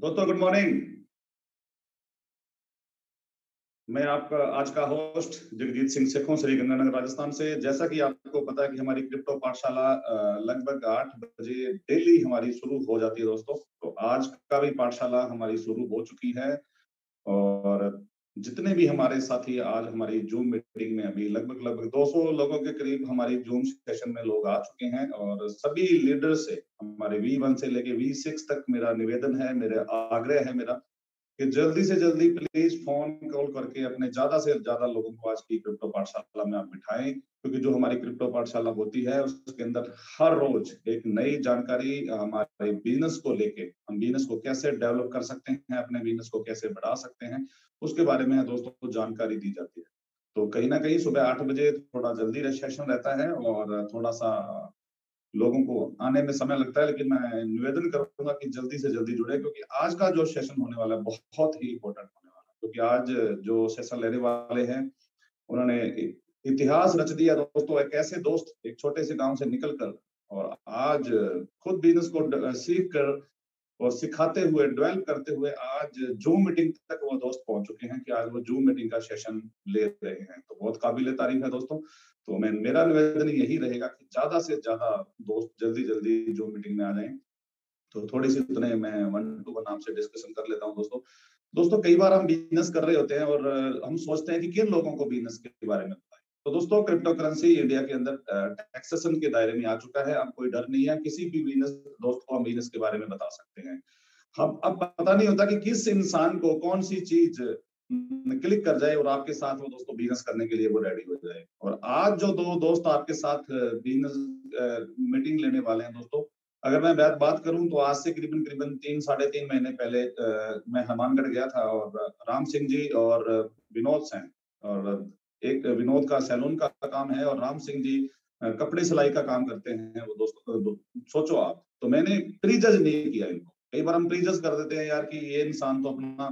दोस्तों good morning. मैं आपका आज का होस्ट जगजीत सिंह सेखों, श्री गंगानगर राजस्थान से। जैसा कि आपको पता है कि हमारी क्रिप्टो पाठशाला लगभग 8 बजे डेली हमारी शुरू हो जाती है दोस्तों। तो आज का भी पाठशाला हमारी शुरू हो चुकी है और जितने भी हमारे साथी आज हमारी जूम मीटिंग में अभी लगभग 200 लोगों के करीब हमारी जूम सेशन में लोग आ चुके हैं और सभी लीडर से हमारे V1 से लेके V6 तक मेरा निवेदन है, मेरा आग्रह है मेरा कि जल्दी से जल्दी प्लीज फोन कॉल करके अपने ज्यादा से ज्यादा लोगों को आज की क्रिप्टो पाठशाला में आप बिठाएं, क्योंकि जो हमारी क्रिप्टो पाठशाला होती है उसके अंदर हर रोज एक नई जानकारी हमारे बिजनेस को लेके, हम बिजनेस को कैसे डेवलप कर सकते हैं, अपने बिजनेस को कैसे बढ़ा सकते हैं, उसके बारे में दोस्तों को जानकारी दी जाती है। तो कहीं ना कहीं सुबह 8 बजे थोड़ा जल्दी सेशन रहता है और थोड़ा सा लोगों को आने में समय लगता है, लेकिन मैं निवेदन करूंगा कि जल्दी से जल्दी जुड़े, क्योंकि आज का जो सेशन होने वाला है बहुत ही इम्पोर्टेंट होने वाला है। क्योंकि आज जो सेशन लेने वाले हैं उन्होंने इतिहास रच दिया दोस्तों। एक ऐसे दोस्त एक छोटे से गांव से निकलकर और आज खुद बिजनेस को सीख कर और सिखाते हुए, डेवलप करते हुए आज जूम मीटिंग तक वो दोस्त पहुंच चुके हैं कि आज वो जूम मीटिंग का सेशन ले रहे हैं। तो बहुत काबिल तारीफ है दोस्तों। तो मैं मेरा निवेदन यही रहेगा कि ज्यादा से ज्यादा दोस्त जल्दी जल्दी जूम मीटिंग में आ जाएं। तो थोड़ी सी उतने मैं वन टू वन आपसे डिस्कशन कर लेता हूँ दोस्तों। दोस्तों कई बार हम बिजनेस कर रहे होते हैं और हम सोचते हैं कि किन लोगों को बिजनेस के बारे में बताएं। तो दोस्तों क्रिप्टो करेंसी इंडिया के अंदर टैक्सेशन के दायरे में आ चुका है। अब कोई डर नहीं है, किसी भी बिजनेस दोस्त को हम बिजनेस के बारे में बता सकते हैं। हम अब पता नहीं होता कि किस इंसान को कौन सी चीज क्लिक कर जाए और आपके साथ वो दोस्तों बिजनेस करने के लिए वो रेडी हो जाए। और आज जो दो दोस्त आपके साथ बिजनेस मीटिंग लेने वाले हैं दोस्तों, अगर मैं बात करूं तो आज से करीबन करीबन 3 साढ़े 3 महीने पहले मैं हनुमानगढ़ गया था और राम सिंह जी और विनोद सेन, और एक विनोद का सैलून का काम है और राम सिंह जी कपड़े सिलाई का काम करते हैं वो दोस्तों। सोचो आप, तो मैंने प्रीजज नहीं किया इनको। कई बार हम प्रीजज कर देते हैं यार कि ये इंसान तो अपना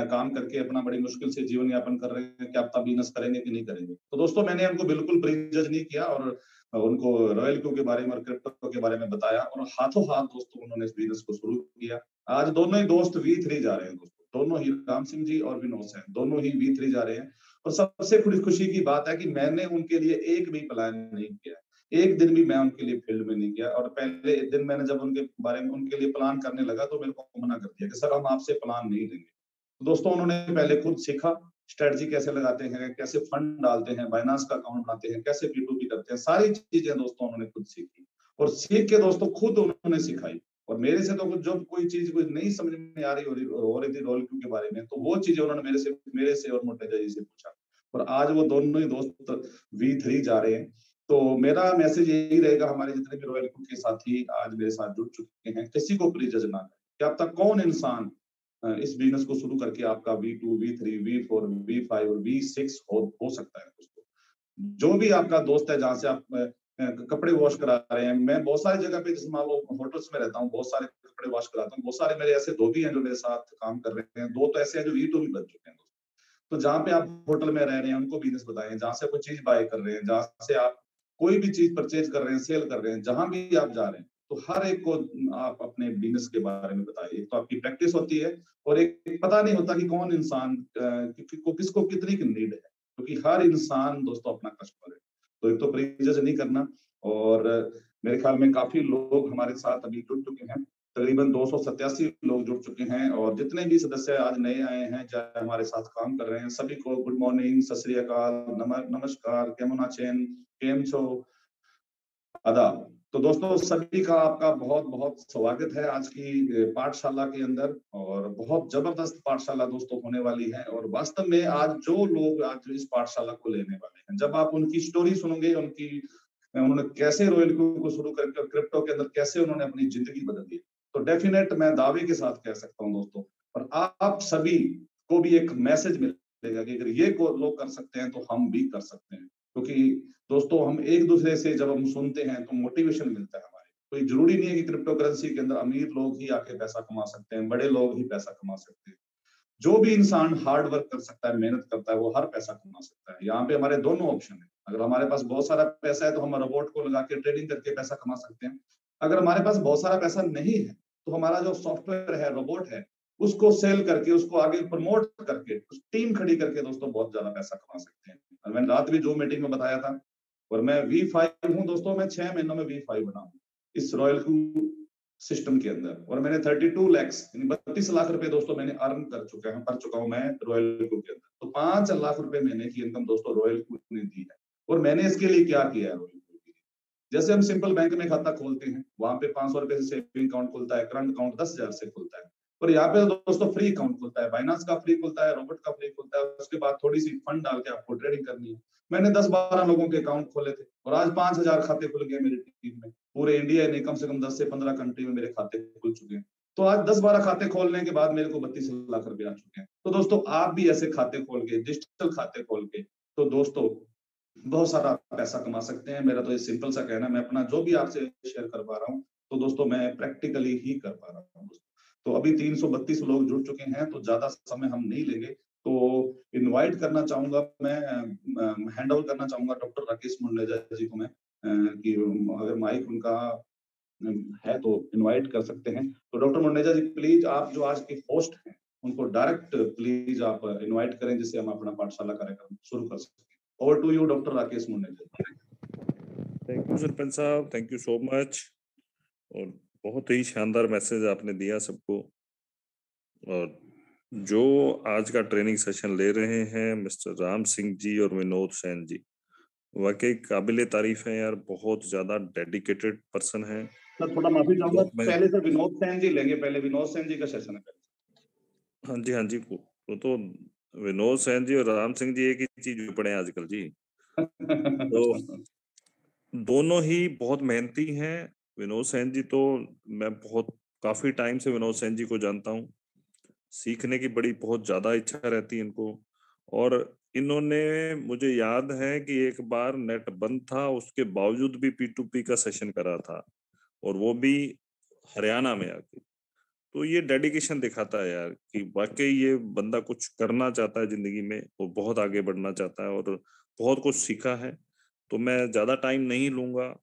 काम करके अपना बड़ी मुश्किल से जीवन यापन कर रहे हैं, क्या पता बिजनेस करेंगे कि नहीं करेंगे। तो दोस्तों मैंने उनको बिल्कुल प्रीजज नहीं किया और उनको रॉयल क्यू के बारे में और क्रिप्टो के बारे में बताया और हाथों हाथ दोस्तों उन्होंने इस बिजनेस को शुरू किया। आज दोनों ही दोस्त V3 जा रहे हैं दोस्तों, दोनों ही राम सिंह जी और विनोद सेन दोनों ही V3 जा रहे हैं। और सबसे खुशी की बात है कि मैंने उनके लिए एक भी प्लान नहीं किया, एक दिन भी मैं उनके लिए फील्ड में नहीं गया। और पहले एक दिन मैंने जब उनके बारे में उनके लिए प्लान करने लगा तो मेरे को मना कर दिया कि सर हम आपसे प्लान नहीं लेंगे। तो दोस्तों उन्होंने पहले खुद सीखा, स्ट्रेटजी कैसे लगाते हैं, कैसे फंड डालते हैं, बाइनांस का अकाउंट बनाते हैं, कैसे P2P करते हैं, सारी चीजें दोस्तों उन्होंने खुद सीखी और सीख के दोस्तों खुद उन्होंने सिखाई। और मेरे से तो जब कोई चीज कुछ नहीं समझ में आ रही हो रही थी रोल क्यू के बारे में, तो वो चीजें उन्होंने मेरे से और मोटेजा जी से पूछा। और आज वो दोनों ही दोस्त V3 जा रहे हैं। तो मेरा मैसेज यही रहेगा, हमारे जितने भी रॉयल क्यू के साथी आज मेरे साथ जुड़ चुके हैं, किसी को प्लीज ना करें। क्या पता कौन इंसान इस बिजनेस को शुरू करके आपका V2, V3, V4, V5 और V6 हो सकता है दोस्तों। जो भी आपका दोस्त है, जहाँ से आप कपड़े वॉश करा रहे हैं, मैं बहुत सारी जगह पे, जैसे मान लो होटल्स में रहता हूँ, बहुत सारे कपड़े वॉश कराता हूँ। बहुत सारे मेरे ऐसे धोबी हैं जो मेरे साथ काम कर रहे हैं, दो तो ऐसे हैं जो V2 भी बन चुके हैं दोस्तों। तो जहाँ पे आप होटल में रह रहे हैं उनको बिजनेस बताएं, जहाँ से कोई चीज बाय कर रहे हैं, जहाँ से आप कोई भी चीज परचेज कर रहे हैं, सेल कर रहे हैं, जहां भी आप जा रहे हैं, तो हर एक को आप अपने बिजनेस के बारे में बताइए। तो आपकी प्रैक्टिस होती है और एक पता नहीं होता कि कौन इंसान को किसको कितनी की नीड है, क्योंकि हर इंसान दोस्तों अपना कस्टमर है। तो एक तो प्रीजज नहीं करना। और मेरे ख्याल में काफी लोग हमारे साथ अभी जुड़ चुके हैं, तकरीबन 287 लोग जुड़ चुके हैं। और जितने भी सदस्य आज नए आए हैं, चाहे हमारे साथ काम कर रहे हैं, सभी को गुड मॉर्निंग, सत श्री अकाल, नमस्कार, केमुना चेन, केम छो, आदाब। तो दोस्तों सभी का आपका बहुत बहुत स्वागत है आज की पाठशाला के अंदर। और बहुत जबरदस्त पाठशाला दोस्तों होने वाली है। और वास्तव में आज जो लोग आज इस पाठशाला को लेने वाले हैं, जब आप उनकी स्टोरी सुनोगे, उन्होंने कैसे रॉयल क्यू को शुरू करके क्रिप्टो के अंदर कैसे उन्होंने अपनी जिंदगी बदल दी, तो डेफिनेट मैं दावे के साथ कह सकता हूँ दोस्तों। और आप सभी को भी एक मैसेज मिलेगा कि अगर ये लोग कर सकते हैं तो हम भी कर सकते हैं। क्योंकि दोस्तों हम एक दूसरे से जब हम सुनते हैं तो मोटिवेशन मिलता है हमारे। कोई जरूरी नहीं है कि क्रिप्टो करेंसी के अंदर अमीर लोग ही आके पैसा कमा सकते हैं, बड़े लोग ही पैसा कमा सकते हैं। जो भी इंसान हार्ड वर्क कर सकता है, मेहनत करता है, वो हर पैसा कमा सकता है। यहाँ पे हमारे दोनों ऑप्शन है। अगर हमारे पास बहुत सारा पैसा है तो हम रोबोट को लगा के ट्रेडिंग करके पैसा कमा सकते हैं। अगर हमारे पास बहुत सारा पैसा नहीं है तो हमारा जो सॉफ्टवेयर है, रोबोट है, उसको सेल करके, उसको आगे प्रमोट करके, उस टीम खड़ी करके दोस्तों बहुत ज्यादा पैसा कमा सकते हैं। और मैंने रात भी जो मीटिंग में बताया था, और मैं V5 हूँ दोस्तों, मैं 6 महीनों में V5 बना हूँ इस रॉयल क्यू सिस्टम के अंदर, और मैंने 32 लैक्स यानी 32 लाख रुपए दोस्तों मैंने अर्न कर चुका हूँ मैं रॉयल क्यू के अंदर। तो 5 लाख रुपए महीने की इनकम दोस्तों रॉयल क्यू ने दी है। और मैंने इसके लिए क्या किया है रॉयल क्यू के लिए, जैसे हम सिंपल बैंक में खाता खोलते हैं, वहां पे 500 रुपए से सेविंग अकाउंट खुलता है, करंट अकाउंट 10,000 से खुलता है। और यहाँ पे दोस्तों फ्री अकाउंट खुलता है, बाइनांस का फ्री खुलता है, रोबोट का फ्री खुलता है, उसके बाद थोड़ी सी फंड डाल के आपको ट्रेडिंग करनी है। मैंने 10-12 लोगों के अकाउंट खोले थे, और आज 5,000 खाते खुल गए मेरी टीम में। पूरे इंडिया में कम से कम 10 से 15 कंट्री में मेरे खाते खुल चुके हैं। तो आज 10-12 खाते खोलने के बाद मेरे को 32 लाख रुपए आ चुके हैं। तो दोस्तों आप भी ऐसे खाते खोल के, डिजिटल खाते खोल के, तो दोस्तों बहुत सारा पैसा कमा सकते हैं। मेरा तो ये सिंपल सा कहना है, मैं अपना जो भी आपसे शेयर कर पा रहा हूँ, तो दोस्तों मैं प्रैक्टिकली ही कर पा रहा हूँ। तो अभी 332 लोग जुड़ चुके हैं, तो ज्यादा समय हम नहीं लेंगे। तो इनवाइट करना चाहूंगा मैं, हैंड ओवर करना चाहूंगा डॉक्टर राकेश मुंडेजा जी को मैं, कि अगर माइक उनका है तो इनवाइट कर सकते हैं। तो डॉक्टर मुंडेजा जी प्लीज, आप जो आज के होस्ट हैं, उनको डायरेक्ट प्लीज आप इनवाइट करें, जिससे हम अपना पाठशाला कार्यक्रम शुरू कर सकें। Over to you doctor Rakesh Mundeja. Thank you sarpanch साहब, थैंक यू सो मच। और बहुत ही शानदार मैसेज आपने दिया सबको। और जो आज का ट्रेनिंग सेशन ले रहे हैं मिस्टर राम सिंह जी और विनोद सेन जी, वाकई काबिले तारीफ है यार, बहुत ज्यादा डेडिकेटेड पर्सन है। सर थोड़ा माफी चाहूंगा, बहुत मैं पहले सर विनोद सेन जी लेंगे, पहले विनोद सेन जी का सेशन है। हाँ जी, हाँ जी, वो तो विनोद सेन जी और राम सिंह जी एक ही चीज पड़े हैं आजकल जी। तो दोनों ही बहुत मेहनती हैं। विनोद सेन जी तो मैं बहुत काफी टाइम से विनोद सेन जी को जानता हूँ। सीखने की बड़ी बहुत ज्यादा इच्छा रहती है इनको। और इन्होंने, मुझे याद है कि एक बार नेट बंद था, उसके बावजूद भी P2P का सेशन करा था, और वो भी हरियाणा में आके। तो ये डेडिकेशन दिखाता है यार कि वाकई ये बंदा कुछ करना चाहता है जिंदगी में, वो बहुत आगे बढ़ना चाहता है और बहुत कुछ सीखा है। तो मैं ज्यादा टाइम नहीं लूंगा,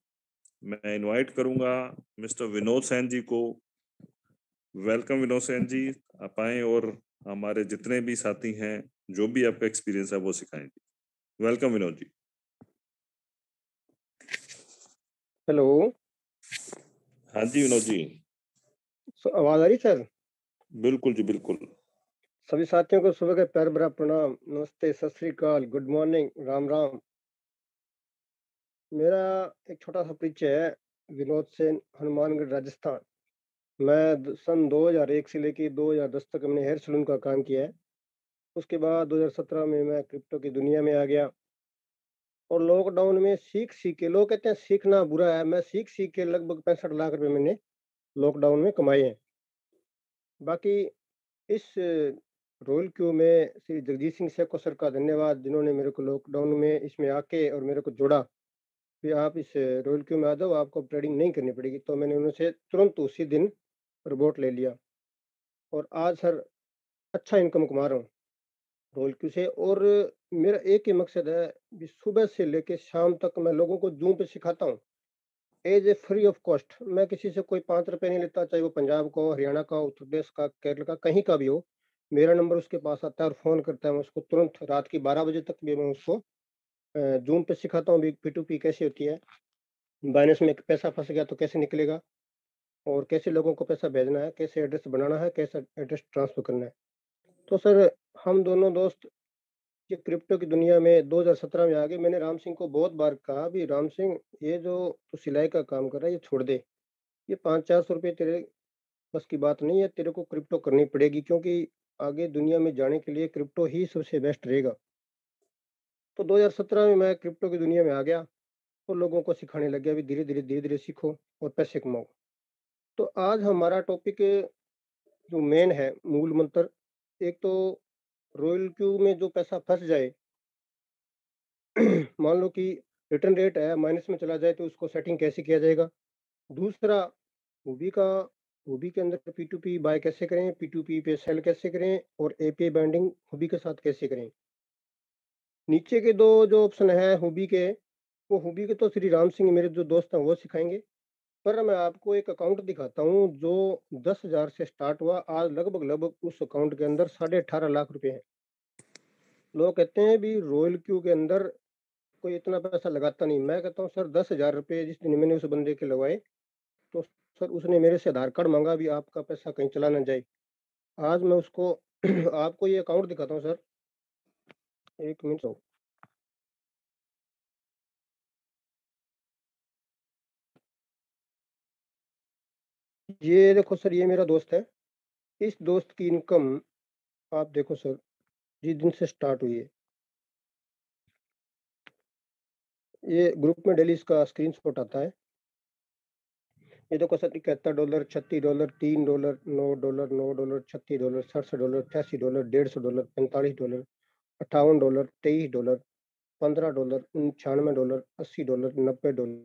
मैं इनवाइट करूंगा मिस्टर विनोद सेन जी को। वेलकम विनोद सेन जी, आप आए और हमारे जितने भी साथी हैं, जो भी आपका एक्सपीरियंस है वो सिखाएंगे। वेलकम विनोद जी। हेलो। हाँ जी विनोद जी। आवाज आ रही सर? बिल्कुल जी, बिल्कुल। सभी साथियों को सुबह का प्यार भरा प्रणाम, नमस्ते, सत श्री अकाल, गुड मॉर्निंग, राम राम। मेरा एक छोटा सा परिचय है। विनोद सेन, हनुमानगढ़, राजस्थान। मैं सन 2001 से लेके 2010 तक मैंने हेयर सलून का काम किया है। उसके बाद 2017 में मैं क्रिप्टो की दुनिया में आ गया, और लॉकडाउन में सीख सीख के, लोग कहते हैं सीखना बुरा है, मैं सीख सीख के लगभग 65 लाख रुपए मैंने लॉकडाउन में कमाए हैं। बाकी इस रोल क्यू में श्री जगजीत सिंह सेको सर का धन्यवाद, जिन्होंने मेरे को लॉकडाउन में इसमें आके और मेरे को जोड़ा कि आप इस रोल क्यू में आ जाओ, आपको ट्रेडिंग नहीं करनी पड़ेगी। तो मैंने उनसे तुरंत उसी दिन रिपोर्ट ले लिया, और आज सर अच्छा इनकम कमा रहा हूँ रोल क्यू से। और मेरा एक ही मकसद है कि सुबह से लेके शाम तक मैं लोगों को जूम पे सिखाता हूँ, as a free of cost. मैं किसी से कोई 5 रुपए नहीं लेता, चाहे वो पंजाब का हो, हरियाणा का, उत्तर प्रदेश का, केरल का, कहीं का भी हो। मेरा नंबर उसके पास आता है और फोन करता है, मैं उसको तुरंत रात की 12 बजे तक भी मैं उसको जूम पे सिखाता हूँ P2P कैसे होती है, बाइनेंस में पैसा फंस गया तो कैसे निकलेगा, और कैसे लोगों को पैसा भेजना है, कैसे एड्रेस बनाना है, कैसे एड्रेस ट्रांसफर करना है। तो सर हम दोनों दोस्त ये क्रिप्टो की दुनिया में 2017 में आ गए। मैंने राम सिंह को बहुत बार कहा भी, राम सिंह ये जो तू सिलाई का काम कर रहा है ये छोड़ दे, ये 500-400 रुपये तेरे बस की बात नहीं है, तेरे को क्रिप्टो करनी पड़ेगी, क्योंकि आगे दुनिया में जाने के लिए क्रिप्टो ही सबसे बेस्ट रहेगा। तो 2017 में मैं क्रिप्टो की दुनिया में आ गया और लोगों को सिखाने लग गया भी, धीरे धीरे सीखो और पैसे कमाओ। तो आज हमारा टॉपिक जो मेन है, मूल मंत्र, एक तो रॉयल क्यू में जो पैसा फंस जाए मान लो कि रिटर्न रेट है माइनस में चला जाए, तो उसको सेटिंग कैसे किया जाएगा। दूसरा, हुबी का, हुबी के अंदर P2P बाय कैसे करें, P2P पे सेल कैसे करें, और API बाइंडिंग हुबी के साथ कैसे करें। नीचे के दो जो ऑप्शन है हुबी के, वो हुबी के तो श्री राम सिंह मेरे जो दोस्त हैं वो सिखाएंगे। पर मैं आपको एक अकाउंट दिखाता हूँ जो 10,000 से स्टार्ट हुआ, आज लगभग उस अकाउंट के अंदर 18.5 लाख रुपए हैं। लोग कहते हैं भी रॉयल क्यू के अंदर कोई इतना पैसा लगाता नहीं। मैं कहता हूँ सर 10,000 रुपए जिस दिन मैंने उस बंदे के लगवाए, तो सर उसने मेरे से आधार कार्ड मांगा भी आपका पैसा कहीं चला ना जाए। आज मैं उसको आपको ये अकाउंट दिखाता हूँ सर, 1 मिनट। ये देखो सर, ये मेरा दोस्त है। इस दोस्त की इनकम आप देखो सर, जिस दिन से स्टार्ट हुई है, ये ग्रुप में डेली इसका स्क्रीनशॉट आता है। ये देखो सर, $71, $36, $3, $9, $9, $36, $67, $88, $150, $45, $58, $23, $15, $99, $80, $90,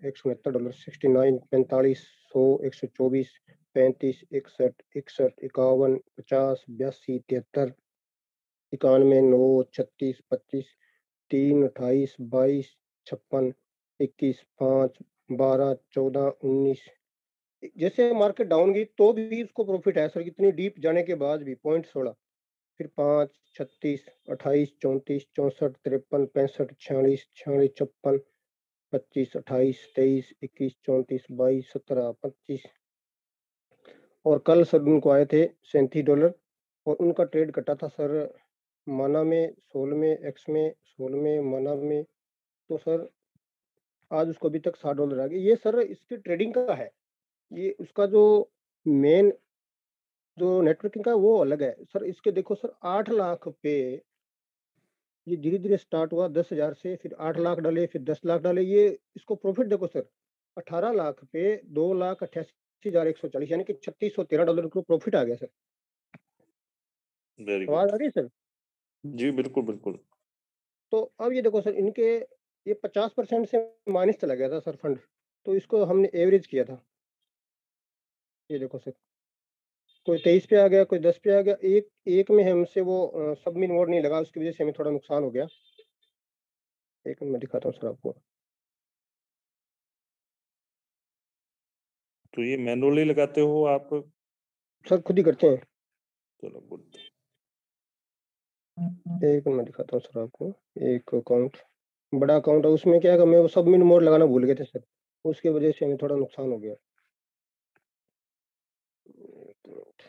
$169, 69, 45, 100, 124, 35, 61, 61, 51, 50, 82, 73, 91, 9, 36, 25, 3, 28, 22, 56, 21, 5, 12, 14, 19। जैसे मार्केट डाउन गई तो भी उसको प्रॉफिट है सर, इतनी डीप जाने के बाद भी 0.16। फिर 5, 36, 28, 34, 64, 53, 65, 46, 46, 56, 25, 28, 23, 21, 34, 22, 17, 25। और कल सर उनको आए थे $37 और उनका ट्रेड कटा था सर माना में 16 में, एक्स में 16 में, माना में। तो सर आज उसको अभी तक $60 आ गए। ये सर इसकी ट्रेडिंग का है, ये उसका जो मेन जो नेटवर्किंग का वो अलग है सर। इसके देखो सर 8 लाख पे ये धीरे धीरे स्टार्ट हुआ 10,000 से, फिर 8 लाख डाले, फिर 10 लाख डाले। ये इसको प्रॉफिट देखो सर, 18 लाख पे 2,88,140, यानी कि $3,613 को प्रॉफिट आ गया सर। वेरी आवाज गुड। आ रही है सर? जी बिल्कुल बिल्कुल। तो अब ये देखो सर, इनके ये 50% से माइनस चला गया था सर फंड, तो इसको हमने एवरेज किया था। ये देखो सर, कोई 23 पे आ गया, कोई 10 पे आ गया। एक में हमसे वो सबमिट मोड नहीं लगा, उसकी वजह से हमें थोड़ा नुकसान हो गया। एक मिनट मैं दिखाता हूँ सर आपको। तो ये मैनुअली लगाते हो आप? सर खुद ही करते हैं। चलो गुड। एक मिनट मैं दिखाता हूँ सर आपको। एक अकाउंट, बड़ा अकाउंट है, उसमें क्या है, मैं वो सबमिट मोड लगाना भूल गए थे सर, उसके वजह से हमें थोड़ा नुकसान हो गया। एक मिनट।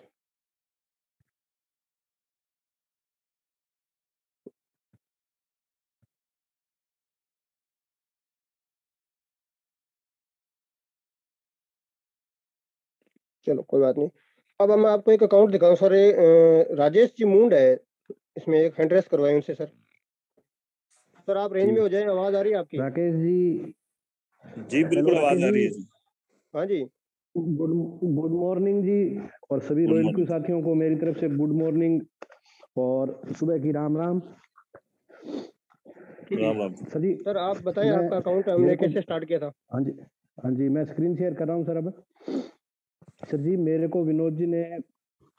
चलो कोई बात नहीं। अब मैं आपको एक अकाउंट दिखाऊं सर। राजेश जी मूंड है, इसमें एक हैंड रेस करवाए उनसे सर। सर आप रेंज में हो जाए, आवाज आ रही है आपकी? राकेश जी, जी बिल्कुल आवाज आ रही है जी। हाँ जी, गुड गुड मॉर्निंग जी। और सभी गुड रॉयल क्यू मॉर्निंग। साथियों को मेरी तरफ से गुड मॉर्निंग और सुबह की राम राम। राम राम। सर जी, सर आप बताएं मैं आपका अकाउंट हमने मेरे को कैसे स्टार्ट किया था? हाँ जी, हाँ जी, मैं स्क्रीन शेयर कर रहा हूँ सर अब। सर जी, मेरे को विनोद जी ने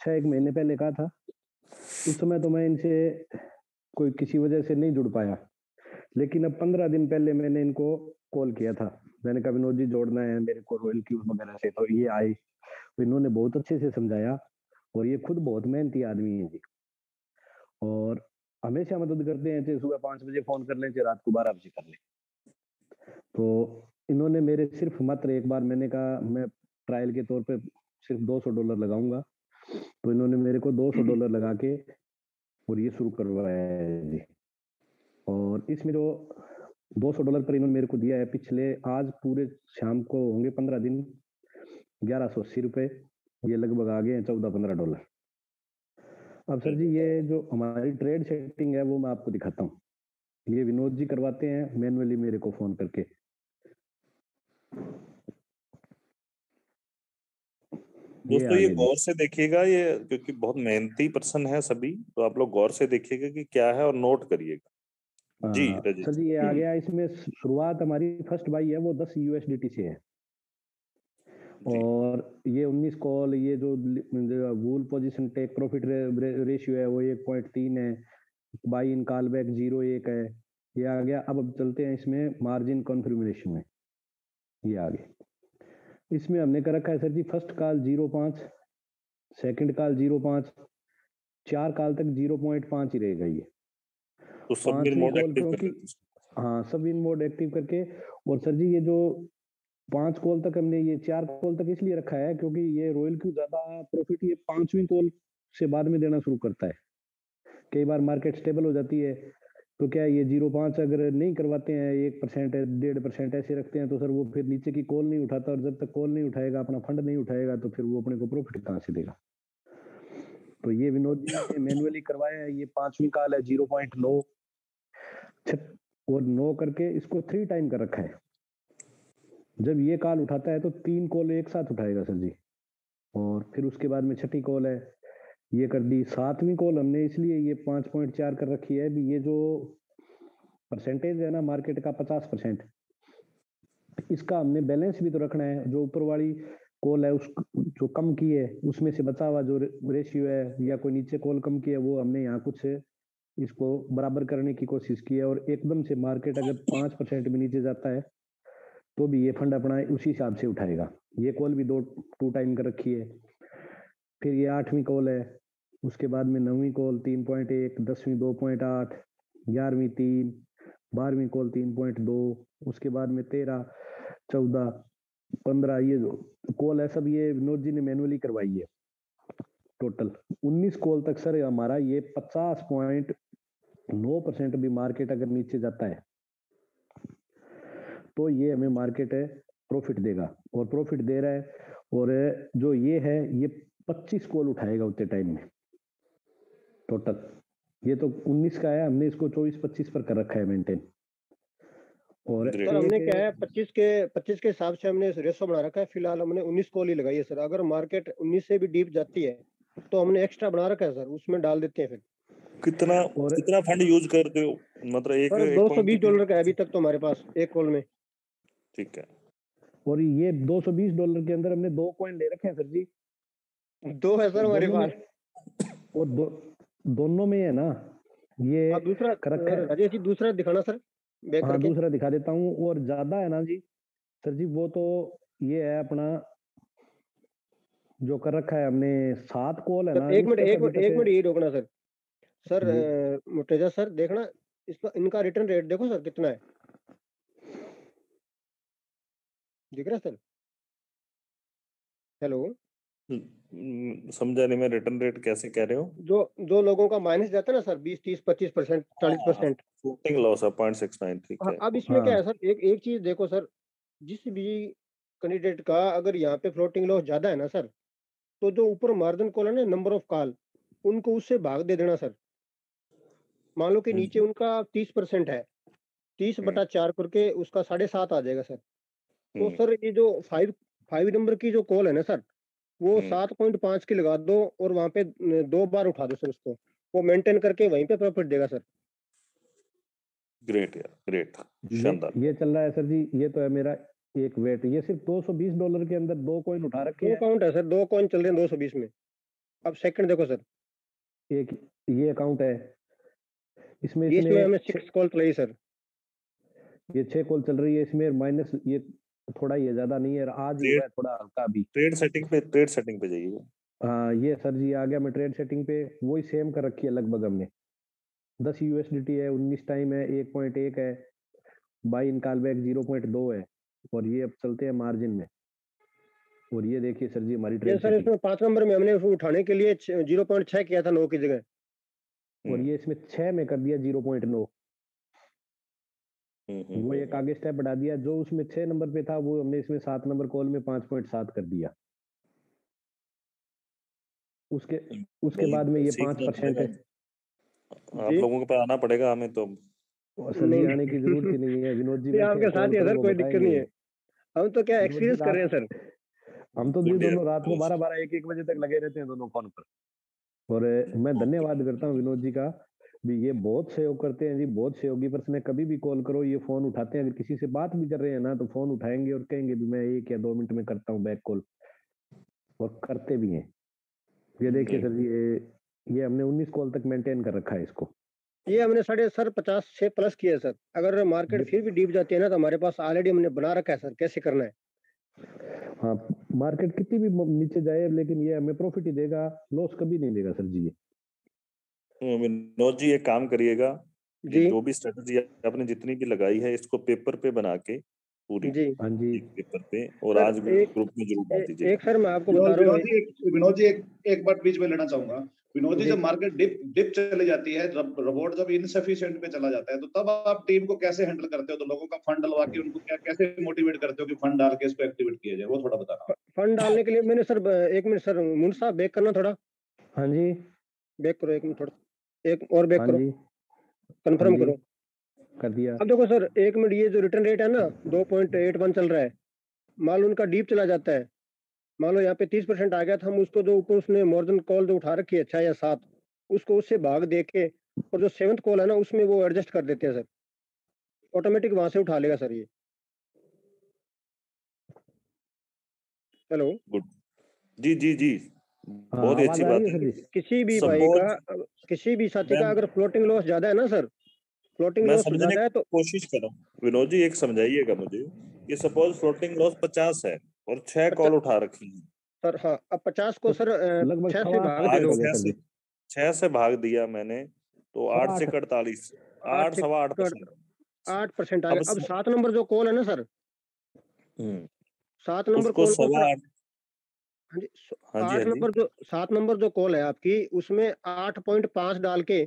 6-1 महीने पहले कहा था। उस समय तो मैं इनसे कोई किसी वजह से नहीं जुड़ पाया, लेकिन अब 15 दिन पहले मैंने इनको कॉल किया था। मैंने कहा विनोद जी जोड़ना है मेरे को रॉयल क्यू वगैरह से, तो ये आए। तो इन्होंने बहुत अच्छे से समझाया और ये खुद बहुत मेहनती आदमी है जी, और हमेशा मदद करते हैं, चाहे सुबह 5 बजे फोन कर लें, चाहे रात को 12 बजे कर लें। तो इन्होंने मेरे सिर्फ मात्र एक बार, मैंने कहा मैं ट्रायल के तौर पे सिर्फ $200 लगाऊंगा, तो इन्होंने मेरे को $200 लगा के और ये शुरू करवाया है जी। और इसमें जो $200 पर इन्होंने मेरे को दिया है, पिछले आज पूरे शाम को होंगे 15 दिन, ₹1180, ये लगभग आ गए हैं $14-15। अब सर जी, ये जो हमारी ट्रेड सेटिंग है वो मैं आपको दिखाता हूँ। ये विनोद जी करवाते हैं मैनुअली मेरे को फोन करके। दोस्तों ये आगे जी, गौर से देखिएगा, ये क्योंकि बहुत मेहनती पर्सन है सभी, तो आप लोग गौर से देखिएगा कि क्या है और नोट करिएगा। जी रजित। सर जी ये आ गया। इसमें शुरुआत हमारी फर्स्ट बाई है वो 10 USDT से है, जी और ये 19 कॉल, ये जो वूल पोजीशन टेक प्रॉफिट रेशियो है वो 1.3 है, बाई इन कॉल बैक 0.1 है। ये आ गया। अब चलते हैं इसमें मार्जिन कॉन्फिगरेशन में, ये आ गए। इसमें हमने कर रखा है sir ji first call 0.5, second call 0.5, 4 call तक 0.5 ही रहेगा ये। तो सबमिट पांचवी मोड कॉल एक्टिव कर क्योंकि देते हैं। हाँ सबमिट मोड एक्टिव करके। और सर जी ये जो 5 कॉल तक हमने ये 4 कॉल तक इसलिए रखा है क्योंकि ये रॉयल क्यू ज्यादा प्रॉफिट ये 5वीं कॉल से बाद में देना शुरू करता है। कई बार मार्केट स्टेबल हो जाती है तो क्या ये 0.5 अगर नहीं करवाते हैं 1% 1.5% ऐसे रखते हैं तो सर वो फिर नीचे की कॉल नहीं उठाता, और जब तक कॉल नहीं उठाएगा अपना फंड नहीं उठाएगा तो फिर वो अपने को प्रॉफिट कहाँ से देगा। तो ये विनोद जी ने मैन्युअली करवाया है। ये 5वीं कॉल है 0.9 और 9 करके इसको 3 टाइम कर रखा है। जब ये कॉल उठाता है तो 3 कॉल एक साथ उठाएगा सर जी, और फिर उसके बाद में छठी कॉल है ये कर दी। 7वीं कॉल हमने इसलिए ये 5.4 कर रखी है भी ये जो परसेंटेज है ना मार्केट का 50%, इसका हमने बैलेंस भी तो रखना है। जो ऊपर वाली कॉल है उस जो कम की है उसमें से बचा हुआ जो रेशियो है या कोई नीचे कॉल कम की है वो हमने यहाँ कुछ इसको बराबर करने की कोशिश की है। और एकदम से मार्केट अगर 5% भी नीचे जाता है तो भी ये फंड अपना उसी हिसाब से उठाएगा। ये कॉल भी 2 टाइम कर रखी है। फिर ये 8वीं कॉल है, उसके बाद में 9वीं कॉल 3.1, 10वीं 2.8, 11वीं 3, 12वीं कॉल 3.2, उसके बाद में 13, 14, 15 ये जो कॉल है सब ये विनोद जी ने मैनुअली करवाई है। टोटल 19 कॉल तक सर हमारा ये 50.9% भी मार्केट अगर नीचे जाता है तो ये हमें मार्केट है प्रॉफिट देगा, और प्रॉफिट दे रहा है। और जो ये है ये 25 कॉल उठाएगा उतने टाइम में टोटल। ये तो 19 का है, हमने इसको 24-25 पर कर रखा है मेंटेन। और ग्रेट। सर हमने क्या है 25 के हिसाब से हमने रेशो बना रखा है। फिलहाल हमने 19 कॉल ही लगाई है सर। अगर मार्केट 19 से भी डीप जाती है तो हमने एक्स्ट्रा बना रखा है सर, उसमें डाल देते हैं फिर। कितना और कितना फंड यूज करते हो, मतलब एक सर एक कॉइन $220 का है अभी तक तो हमारे पास एक कॉल में। ठीक है। और ये $220 के अंदर हमने 2 कॉइन ले रखे हैं सर जी। 2 है सर हमारे दोनों पास। में और दोनों में है ना ये आप दूसरा कर रखा है। राजेश जी दूसरा दिखाना सर बैक हाँ करके। दूसरा दिखा देता हूँ। और ज्यादा है ना जी सर जी वो तो ये है अपना जो कर रखा है हमने 7 कॉल है सर ना एक इस मिनट पे एक तो अभी मिनट एक तक मिनट ये रोकना सर। सर जी मुर्तजा सर देखना इसका इनका रिटर्न रेट देखो सर कितना है, दिख रहा है सर? हेलो, समझा नहीं मैं, रिटर्न रेट कैसे कह रहे हो? जो लोगों का माइनस जाता है ना सर 20, 30, 25%, 40%। फ्लोटिंग लॉस है 0.69, ठीक हाँ, है। अब इसमें क्या हाँ है सर, एक एक चीज देखो सर, जिस भी कैंडिडेट का अगर यहाँ पे फ्लोटिंग लॉस ज्यादा है ना सर, तो जो ऊपर मार्जिन कॉल है ना नंबर ऑफ कॉल, उनको उससे भाग दे देना सर। मान लो कि नीचे उनका 30% है, 30/4 करके उसका 7.5 आ जाएगा सर। तो सर ये जो 5 नंबर की जो कॉल है ना सर, वो 7.5 की लगा दो और वहां पे 2 बार उठा दो सर उसको, वो मेंटेन करके वहीं पे प्रॉफिट देगा सर। ग्रेट यार, ग्रेट, शानदार। ये चल रहा है सर जी। ये तो है मेरा एक वेट। ये सिर्फ $220 के अंदर 2 कॉइन उठा रखे 2 हैं। अकाउंट है सर, 2 कॉइन चल रहे हैं 220 में। अब सेकंड देखो सर, एक ये अकाउंट है इसमें ये इसमें हमने इसमें 6 कॉल चलाई सर। ये 6 कॉल चल रही है। इसमें माइनस ये थोड़ा ही है, ज्यादा नहीं है। आज ही हुआ ट्रेड है थोड़ा हल्का भी। ट्रेड सेटिंग पे जाइए। हाँ ये सर जी आ गया मैं ट्रेड सेटिंग पे। वही सेम कर रखी है लगभग हमने। 10 USDT है, 19 टाइम है, 1.1 है, बाई इन कॉल बैक 0.2 है। और ये अब चलते हैं मार्जिन में। और ये देखिए सर जी हमारी ये ट्रेड सर सेटिंग। इसमें 5 नंबर में हमने उसको उठाने के लिए 0.6 किया था 9 की जगह। और ये इसमें 6 में कर दिया 0.9। वो एक आगे स्टेप बढ़ा दिया। जो उसमें 6 नंबर पे था वो हमने इसमें 7 नंबर कॉल में 5.7 कर दिया। उसके उसके बाद में ये सीखना 5% पड़ेगा, है। आप जी लोगों के पास आना पड़ेगा हमें तो। और सर जी नहीं आने की जरूरत ही नहीं है। विनोद जी नहीं बैठे हैं आपके साथ कॉल ही है करो सर, वो कोई दिक्कत नहीं बताएंगे। है। हम तो क्या विनोद जी एक्सपीरियंस कर रहे हैं रात सर। हम तो जी गुड यार, दोनों रात को 12-12, 1-1 बजे तक लगे रहते हैं दोनों फोन पर। और मैं धन्यवाद करता हूँ विनोद जी का भी। ये बहुत सहयोग करते हैं जी, बहुत सहयोगी पर्सन है। कभी भी कॉल करो ये फोन उठाते हैं। अगर किसी से बात भी कर रहे हैं ना तो फोन उठाएंगे और कहेंगे भी मैं 1 या 2 मिनट में करता हूँ बैक कॉल, और करते भी हैं। ये देखिए सर जी ये हमने 19 कॉल तक मेंटेन कर रखा है इसको। ये हमने साढ़े सर 50 से प्लस किया है सर। अगर मार्केट फिर भी डीप जाती है ना तो हमारे पास ऑलरेडी हमने बना रखा है सर कैसे करना है। हाँ, मार्केट कितनी भी नीचे जाए लेकिन ये हमें प्रॉफिट ही देगा, लॉस कभी नहीं देगा सर जी। ये विनोद जी एक काम करिएगा, ये जी जो भी स्ट्रेटजी आपने जितनी भी लगाई है इसको पेपर पे बना के पूरी जी हाँ जी एक पेपर पे और सर, आज ग्रुप में जरूर डाल दीजिएगा। एक सर मैं आपको बता रहा हूँ, विनोद जी एक बात बीच में लेना चाहूंगा। विनोद जी, जी जब मार्केट डिप चली जाती है, रोबोट जब इनसफिशिएंट पे चला जाता है, तो तब आप टीम को कैसे हैंडल करते हो? तो लोगों का फंड डलवा के उनको कैसे मोटिवेट करते हो कि फंड डाल के इसको एक्टिवेट किया जाए, वो थोड़ा बताना। फंड डालने के लिए मैंने सर, एक मिनट सर, मुंड साहब बैक करना थोड़ा, हाँ जी बैक करो एक मिनट थोड़ा, एक और बैक हाँ करो, जी कंफर्म करो। कर दिया। अब देखो सर, एक मिनट, ये जो रिटर्न रेट है ना 2.81 चल रहा है, मान लो उनका डीप चला जाता है, मान लो यहाँ पे 30% आ गया था, हम उसको जो ऊपर उसने मार्जिन कॉल जो उठा रखी है 6 या 7, उसको उससे भाग दे के, और जो 7th कॉल है ना उसमें वो एडजस्ट कर देते हैं सर, ऑटोमेटिक वहां से उठा लेगा सर ये। हेलो, गुड, जी जी जी, बहुत ही आवाज अच्छी आ रही बात है सर है। जी? किसी भी भाई का, सपोज किसी भी साथी मैं का अगर फ्लोटिंग लॉस ज्यादा है ना सर, फ्लोटिंग मैं लॉस समझने ज्यादा है की तो कोशिश कर रहा हूँ। विनोद जी एक समझाइएगा मुझे कि सपोज फ्लोटिंग लॉस 50 है और 6 अच्छा कॉल उठा रखी है, सर, हाँ, अब 50 को तो सर लगभग 6 से सवा भाग दे आठ अगर दो, हो गया 6 सर से जी। 6 से भाग दिया मैंने तो सवा 8 से आठ 48, 8 8 से सवा 8%। 8% आ अब गया। अब 7 नंबर जो कॉल है ना सर, हम्म, 7 नंबर उसको कॉल को सवा सर, 8, हाँ जी, हाँ जी हाँ 8 जी नंबर जो 7 नंबर जो कॉल है आपकी, उसमें 8.5 डाल के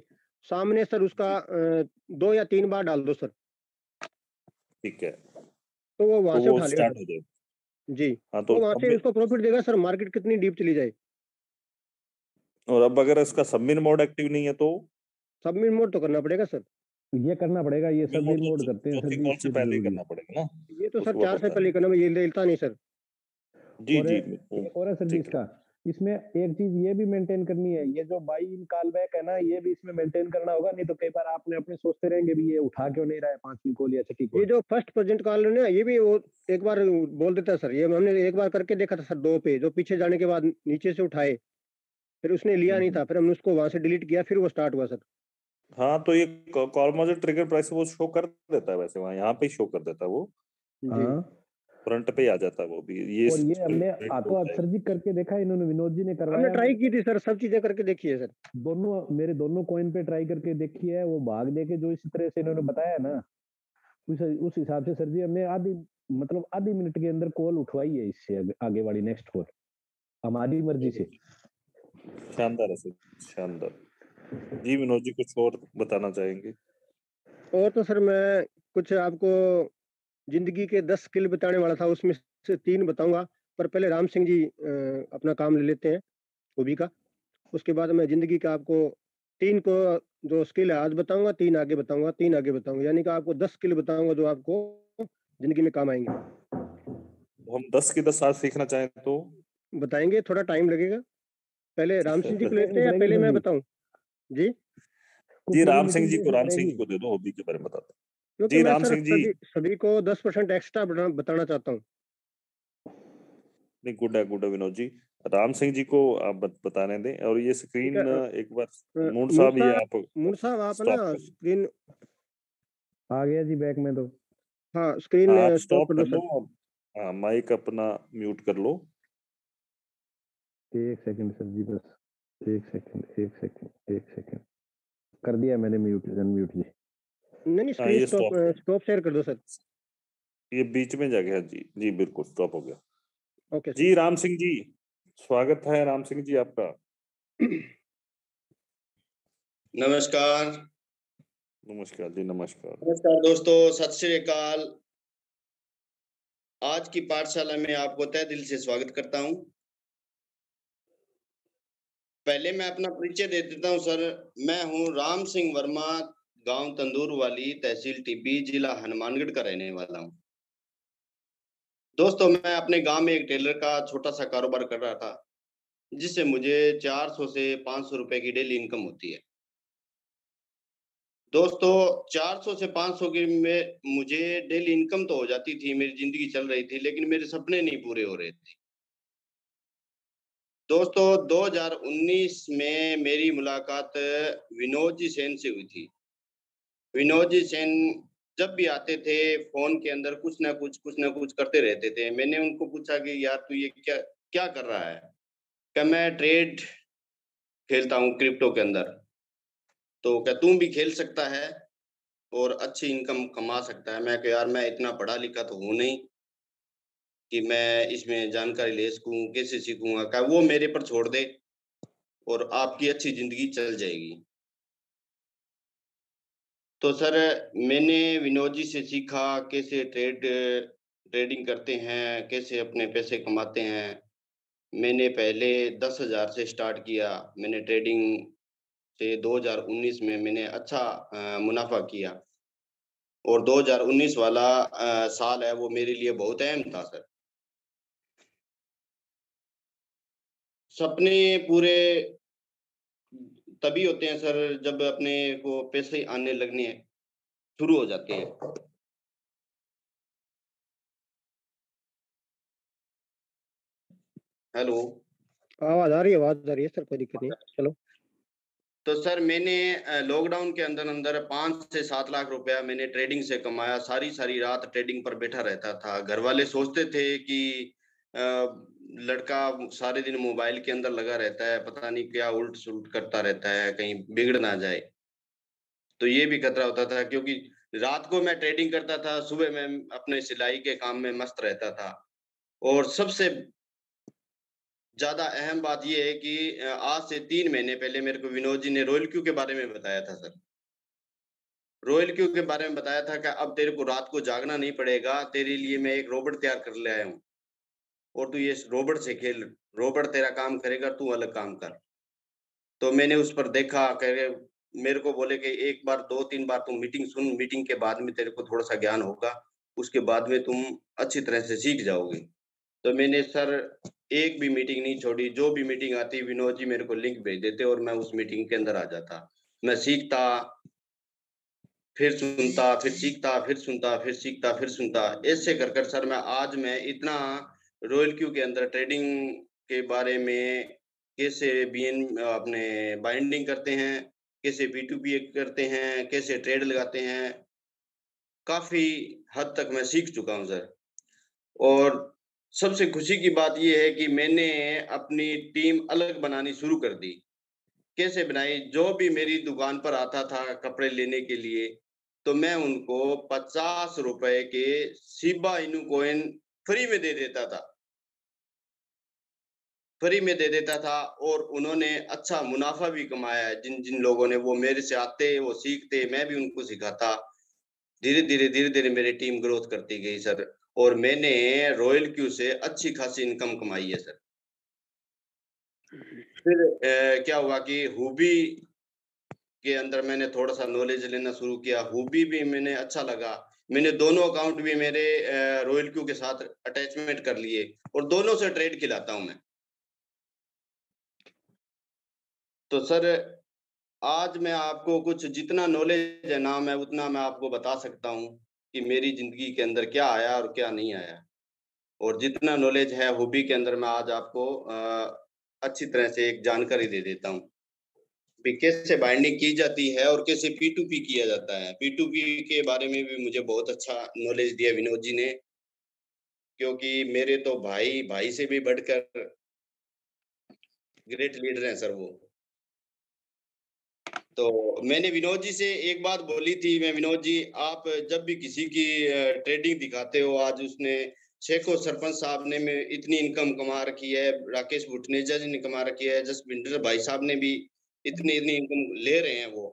सामने सर उसका 2 या 3 बार डाल दो सर, ठीक है, तो वो वहां तो से वो उठा लेगा स्टार्ट सर। हो जाए। जी, हाँ तो वो वहां अब से उसको प्रॉफिट देगा सर, मार्केट कितनी डीप चली जाए। और अब अगर इसका सबमिट मोड एक्टिव नहीं है तो सबमिट मोड तो करना पड़ेगा सर, ये करना पड़ेगा, ये सबमिट सबमिट मोड मोड तो करते हैं सर चौथे जी, कॉल से इसलिए तो पहले ही जरूरी है। करना पड़ेगा ना, ये तो सर उसको 4 से पता है। पहले करना, ये लेता नहीं सर। जी और जी एक और है सर जी ठीक है। इसका, इसमें एक चीज ये भी मेंटेन करनी है, ये जो बाई इन कॉल बैक है ना, ये भी इसमें मेंटेन करना होगा, नहीं तो कई बार आपने अपने सोचते रहेंगे भी ये उठा क्यों नहीं रहा है 5वीं कॉल या 6ठी ये कॉल। जो फर्स्ट प्रेजेंट कॉल है ना, ये भी वो एक बार बोल देता है सर, ये हमने एक बार करके देखा था सर, 2 पे जो पीछे जाने के बाद नीचे से उठाए, फिर उसने लिया नहीं था, फिर हमने उसको वहां से डिलीट किया, फिर वो स्टार्ट हुआ सर। हाँ तो ये कॉलमा जो ट्रिगर प्राइस वो शो कर देता है, वैसे वहाँ यहाँ पे ही शो कर देता है, वो जी हाँ, फ्रंट पे ही आ जाता है वो भी, ये और ये हमने split हाथों हाथ होता है। सर जी करके देखा, इन्होंने विनोद जी ने हमने करवाया, ट्राई की थी सर, सब चीजें करके देखी है सर। दोनों मेरे दोनों कॉइन पे ट्राई करके देखी है, वो भाग दे के जो इस तरह से इन्होंने बताया ना, उस हिसाब से सर जी हमने आधी मिनट के अंदर कॉल उठवाई है, इससे आगे वाली नेक्स्ट कॉल हमारी मर्जी से। शानदार है सर, शानदार। जी विनोद जी कुछ और बताना चाहेंगे? और तो सर मैं कुछ आपको जिंदगी के 10 स्किल बताने वाला था, उसमें से 3 बताऊंगा, पर पहले राम सिंह जी अपना काम ले लेते हैं हॉबी का, उसके बाद मैं जिंदगी का आपको 3 को जो स्किल है आज बताऊंगा, 3 आगे बताऊंगा, 3 आगे बताऊंगा, यानी कि आपको 10 स्किल बताऊंगा जो आपको जिंदगी में काम आएंगे। तो हम 10 की 10 आज सीखना चाहें तो बताएंगे, थोड़ा टाइम लगेगा, पहले राम सिंह जी को लेते सीखनी हैं या पड़ेगी पहले सर मैं जी, बताऊं? जी, को जी पूरी राम सिंह मीटिंग जी देखनी पड़ेगी। को दे दो, हॉबी के बारे में बताते हैं। क्योंकि जी मैं राम सर सिंह जी, सभी को 10% एक्स्ट्रा बताना चाहता हूँ। नहीं गुड है विनोद जी। राम सिंह जी को आप बताने दें, और ये ठीक है, स्क्रीन एक बार मूड मूड साहब ये साहब, आप मूड साहब आप ना स्टॉप कर, स्क्रीन, आ गया जी बैक में तो। हाँ स्क्रीन हाँ आप स्टॉप स्टॉप कर दो कर लो सर। और हाँ माइक अपना म्यूट कर लो। एक सेकंड सर जी, बस एक सेकंड कर दिया मैंने, म्यूट अनम्यूट जी। नहीं नहीं, हाँ स्क्रीन ये स्टॉप, स्टॉप, स्टॉप शेयर कर दो सर। ये बीच में जा गया जी, जी बिल्कुल स्टॉप हो गया। Okay sir. जी राम सिंह जी, स्वागत है राम सिंह जी आपका। नमस्कार। नमस्कार जी, नमस्कार। नमस्कार दोस्तों, सत श्री अकाल। आज की पाठशाला में आपको तहे दिल से स्वागत करता हूं। पहले मैं अपना परिचय दे देता हूं सर। मैं हूं राम सिंह वर्मा, गांव तंदूरवाली, तहसील टिब्बी, जिला हनुमानगढ़ का रहने वाला हूं। दोस्तों मैं अपने गांव में एक टेलर का छोटा सा कारोबार कर रहा था, जिससे मुझे 400 से 500 रुपए की डेली इनकम होती है। दोस्तों 400 से 500 की में मुझे डेली इनकम तो हो जाती थी, मेरी जिंदगी चल रही थी, लेकिन मेरे सपने नहीं पूरे हो रहे थे। दोस्तों 2019 में मेरी मुलाकात विनोद जी सेन से हुई थी। विनोद जी सेन जब भी आते थे फोन के अंदर कुछ ना कुछ करते रहते थे। मैंने उनको पूछा कि यार तू ये क्या क्या कर रहा है? क्या मैं ट्रेड खेलता हूँ क्रिप्टो के अंदर। तो क्या तू भी खेल सकता है और अच्छी इनकम कमा सकता है? मैं कहा यार मैं इतना पढ़ा लिखा तो हूँ नहीं कि मैं इसमें जानकारी ले सकूँ, कैसे सीखूँगा? क्या वो मेरे पर छोड़ दे और आपकी अच्छी ज़िंदगी चल जाएगी। तो सर मैंने विनोद जी से सीखा कैसे ट्रेडिंग करते हैं, कैसे अपने पैसे कमाते हैं। मैंने पहले 10,000 से स्टार्ट किया। मैंने ट्रेडिंग से 2019 में मैंने अच्छा मुनाफ़ा किया और 2019 वाला साल है वो मेरे लिए बहुत अहम था सर। सपने पूरे तभी होते हैं सर जब अपने को पैसे आने लगने शुरू हो जाते हैं। हेलो। आवाज आ रही है सर, कोई दिक्कत नहीं, चलो। तो सर मैंने लॉकडाउन के अंदर 5 से 7 लाख रुपया मैंने ट्रेडिंग से कमाया। सारी रात ट्रेडिंग पर बैठा रहता था। घर वाले सोचते थे कि लड़का सारे दिन मोबाइल के अंदर लगा रहता है, पता नहीं क्या उल्ट-सुलट करता रहता है, कहीं बिगड़ ना जाए। तो ये भी खतरा होता था क्योंकि रात को मैं ट्रेडिंग करता था, सुबह मैं अपने सिलाई के काम में मस्त रहता था। और सबसे ज़्यादा अहम बात ये है कि आज से 3 महीने पहले मेरे को विनोद जी ने रॉयल क्यू के बारे में बताया था सर। रॉयल क्यू के बारे में बताया था कि अब तेरे को रात को जागना नहीं पड़ेगा, तेरे लिए मैं एक रोबोट तैयार कर ले आया हूँ और तू ये रोबोट से खेल, रोबोट तेरा काम करेगा, तू अलग काम कर। तो मैंने उस पर देखा कि मेरे को बोले कि एक बार 2-3 बार तू मीटिंग सुन, मीटिंग के बाद में तेरे को थोड़ा-सा ज्ञान होगा, उसके बाद में तुम अच्छी तरह से सीख जाओगे। तो मैंने सर एक भी मीटिंग नहीं छोड़ी, जो भी मीटिंग आती विनोद जी मेरे को लिंक भेज देते और मैं उस मीटिंग के अंदर आ जाता। मैं सीखता, फिर सुनता, फिर सीखता, फिर सुनता, फिर सीखता, फिर सुनता। ऐसे कर सर मैं इतना रॉयल क्यू के अंदर ट्रेडिंग के बारे में कैसे अपने बाइंडिंग करते हैं, कैसे P2P करते हैं, कैसे ट्रेड लगाते हैं, काफ़ी हद तक मैं सीख चुका हूँ सर। और सबसे खुशी की बात ये है कि मैंने अपनी टीम अलग बनानी शुरू कर दी। कैसे बनाई? जो भी मेरी दुकान पर आता था कपड़े लेने के लिए, तो मैं उनको ₹50 के शिबा इनू कॉइन फ्री में दे देता था। फ्री में दे देता था और उन्होंने अच्छा मुनाफ़ा भी कमाया है। जिन-जिन लोगों ने वो मेरे से आते, वो सीखते, मैं भी उनको सिखाता। धीरे-धीरे मेरी टीम ग्रोथ करती गई सर और मैंने रॉयल क्यू से अच्छी खासी इनकम कमाई है सर। फिर क्या हुआ कि हुबी के अंदर मैंने थोड़ा-सा नॉलेज लेना शुरू किया। हुबी भी मैंने अच्छा लगा। मैंने दोनों अकाउंट भी मेरे रॉयल क्यू के साथ अटैचमेंट कर लिए और दोनों से ट्रेड खिलाता हूँ मैं। तो सर आज मैं आपको कुछ जितना नॉलेज है ना, मैं उतना मैं आपको बता सकता हूँ कि मेरी ज़िंदगी के अंदर क्या आया और क्या नहीं आया। और जितना नॉलेज है हॉबी के अंदर मैं आज आपको अच्छी तरह से एक जानकारी दे देता हूँ। भी कैसे बाइंडिंग की जाती है और कैसे P2P किया जाता है। P2P के बारे में भी मुझे बहुत अच्छा नॉलेज दिया विनोद जी ने, क्योंकि मेरे तो भाई से भी बढ़कर ग्रेट लीडर हैं सर वो। तो मैंने विनोद जी से एक बात बोली थी, मैं विनोद जी आप जब भी किसी की ट्रेडिंग दिखाते हो, आज उसने शेखो सरपंच साहब ने में इतनी इनकम कमा रखी है, राकेश भुटनेजा जी ने कमा रखी है, जसविंदर भाई साहब ने भी इतनी इनकम ले रहे हैं वो।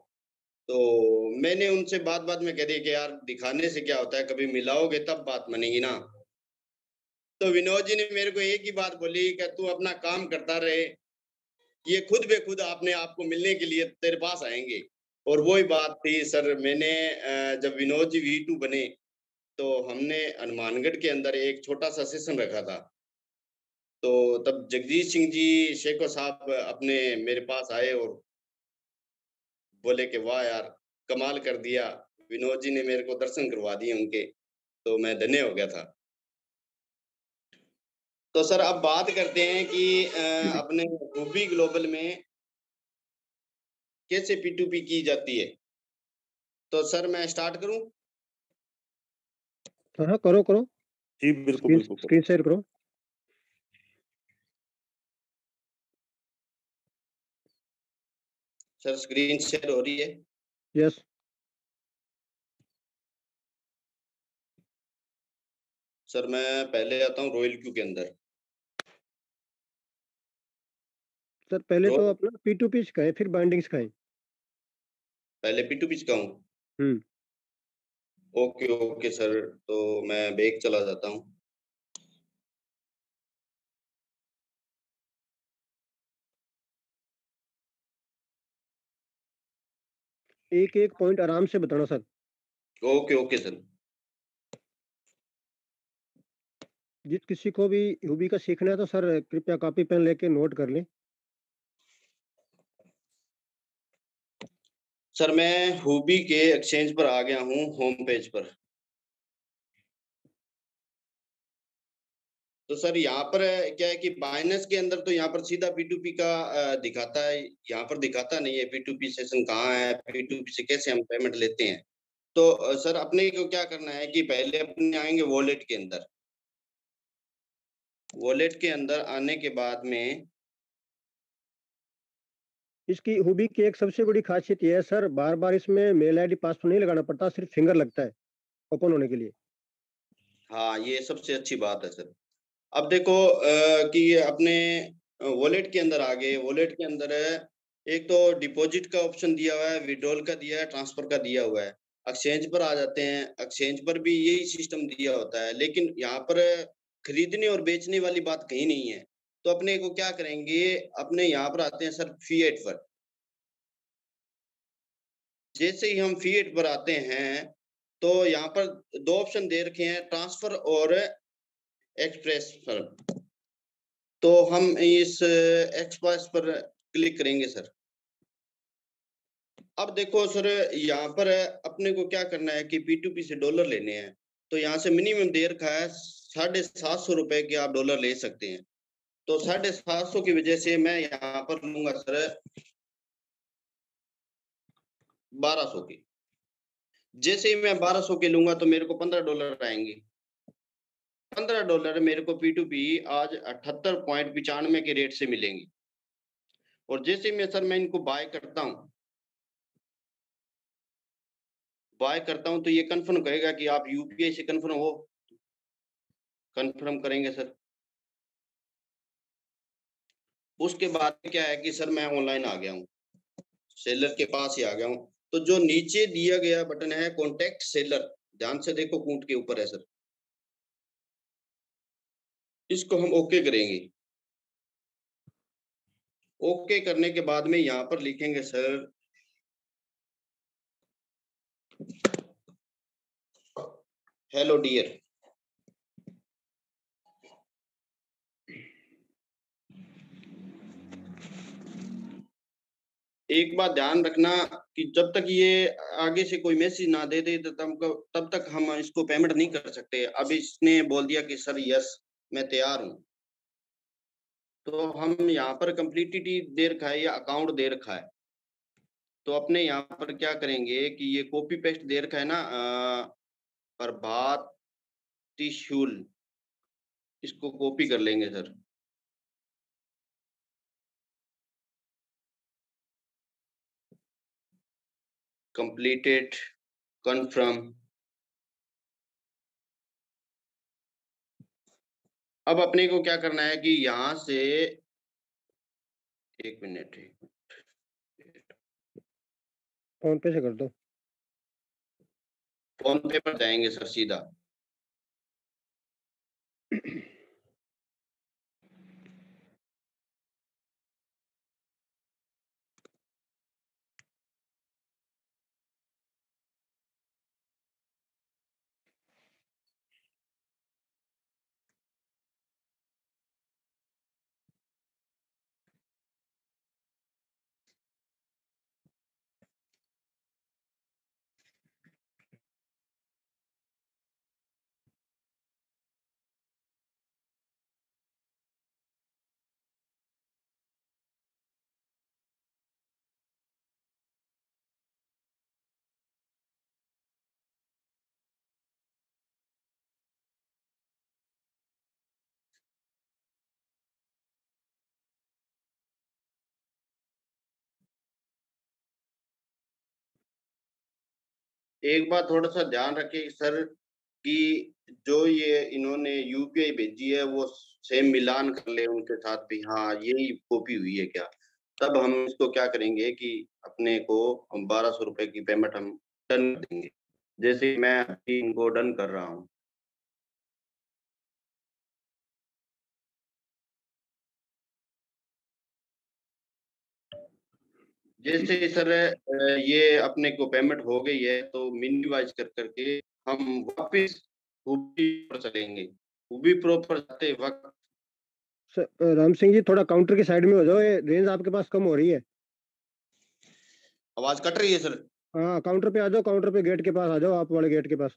तो मैंने उनसे बात-बात में कह दिया कि यार दिखाने से क्या होता है, कभी मिलाओगे तब बात बनेगी ना। तो विनोद जी ने मेरे को एक ही बात बोली कि तू अपना काम करता रहे, ये खुद ब खुद अपने आप को मिलने के लिए तेरे पास आएँगे। और वही बात थी सर मैंने जब विनोद जी V2 बने, तो हमने हनुमानगढ़ के अंदर एक छोटा-सा सेशन रखा था। तो तब जगजीत सिंह जी शेखो साहब अपने मेरे पास आए और बोले कि वाह यार! कमाल कर दिया। विनोद जी ने मेरे को दर्शन करवा दिए उनके, तो मैं धन्य हो गया था। तो सर अब बात करते हैं कि अपने रूबी ग्लोबल में कैसे P2P की जाती है? तो सर मैं स्टार्ट करूँ? हाँ करो करो, जी बिल्कुल स्क्रीन बिल्कुल स्क्रीन शेयर करो। सर स्क्रीन शेयर हो रही है। यस सर मैं पहले आता हूँ रॉयल क्यू के अंदर। सर, पहले तो रो अपना P2P सिखाएं, फिर बाइंडिंग सिखाएं। पहले P2P का हूँ। हम्म ओके ओके सर, तो मैं बैक चला जाता हूँ। एक एक पॉइंट आराम से बताना सर। Okay okay sir. जिस किसी को भी हूबी का सीखना है तो सर कृपया कॉपी पेन लेके नोट कर लें। सर मैं हूबी के एक्सचेंज पर आ गया हूँ, होम पेज पर। तो सर यहाँ पर क्या है कि बाइनेंस के अंदर तो यहाँ पर सीधा P2P का दिखाता है, यहाँ पर दिखाता नहीं है P2P सेशन कहाँ है, P2P से कैसे हम पेमेंट लेते हैं। तो सर अपने को क्या करना है कि पहले अपने आएंगे वॉलेट के अंदर। वॉलेट के अंदर आने के बाद में इसकी हूबी की एक सबसे बड़ी खासियत यह है सर, बार बार इसमें मेल आईडी पासवर्ड नहीं लगाना पड़ता, सिर्फ फिंगर लगता है ओपन होने के लिए। हाँ ये सबसे अच्छी बात है सर। अब देखो कि ये अपने वॉलेट के अंदर आ गए। वॉलेट के अंदर एक तो डिपॉजिट का ऑप्शन दिया हुआ है, विड्रॉल का दिया है, ट्रांसफर का दिया हुआ है। एक्सचेंज पर आ जाते हैं, एक्सचेंज पर भी यही सिस्टम दिया होता है, लेकिन यहाँ पर खरीदने और बेचने वाली बात कहीं नहीं है। तो अपने को क्या करेंगे, अपने यहाँ पर आते हैं सर फिएट पर। जैसे ही हम फिएट पर आते हैं तो यहाँ पर दो ऑप्शन दे रखे हैं, ट्रांसफर और एक्सप्रेस पर। तो हम इस एक्सप्रेस पर क्लिक करेंगे सर। अब देखो सर यहाँ पर अपने को क्या करना है कि P2P से डॉलर लेने हैं। तो यहाँ से मिनिमम दे रखा है 750 के आप डॉलर ले सकते हैं। तो 750 की वजह से मैं यहाँ पर लूंगा सर 1200 की। जैसे ही मैं 1200 के लूंगा तो मेरे को $15 आएंगे। $15 मेरे को P2P आज 78.95 के रेट से मिलेंगे। और जैसे मैं सर मैं इनको बाय करता हूँ, तो ये कंफर्म करेगा कि आप यूपीआई से कंफर्म हो। कंफर्म करेंगे सर। उसके बाद क्या है कि सर मैं ऑनलाइन आ गया हूँ, सेलर के पास ही आ गया हूँ। तो जो नीचे दिया गया बटन है कॉन्टेक्ट सेलर, ध्यान से देखो कूट के ऊपर है सर, इसको हम ओके करेंगे। ओके करने के बाद में यहाँ पर लिखेंगे सर हेलो डियर। एक बात ध्यान रखना कि जब तक ये आगे से कोई मैसेज ना दे दे तब तक हम इसको पेमेंट नहीं कर सकते। अब इसने बोल दिया कि सर यस मैं तैयार हूँ, तो हम यहाँ पर कंप्लीटिटी दे रखा है या अकाउंट दे रखा है। तो अपने यहाँ पर क्या करेंगे कि ये कॉपी पेस्ट दे रखा है ना प्रभात त्रिशूल, इसको कॉपी कर लेंगे सर। Completed, confirm. अब अपने को क्या करना है कि यहाँ से एक मिनट फोन पे से कर दो। फोन पे पर जाएंगे सर सीधा। एक बात थोड़ा सा ध्यान रखिए सर कि जो ये इन्होंने यूपीआई भेजी है वो सेम मिलान कर ले उनके साथ भी, हाँ यही कॉपी हुई है क्या, तब हम इसको क्या करेंगे कि अपने को 1200 रुपए की पेमेंट हम डन कर देंगे, जैसे मैं अभी इनको डन कर रहा हूँ। जैसे सर ये अपने को पेमेंट हो गई है तो मिनिमाइज कर करके हम वापस हुबी पर चलेंगे। हुबी प्रो पर जाते वक्त राम सिंह जी थोड़ा काउंटर की साइड में हो जाओ, ये रेंज आपके पास कम हो रही है। आवाज कट रही है सर। हाँ काउंटर पे आ जाओ, काउंटर पे गेट के पास आ जाओ, आप वाले गेट के पास।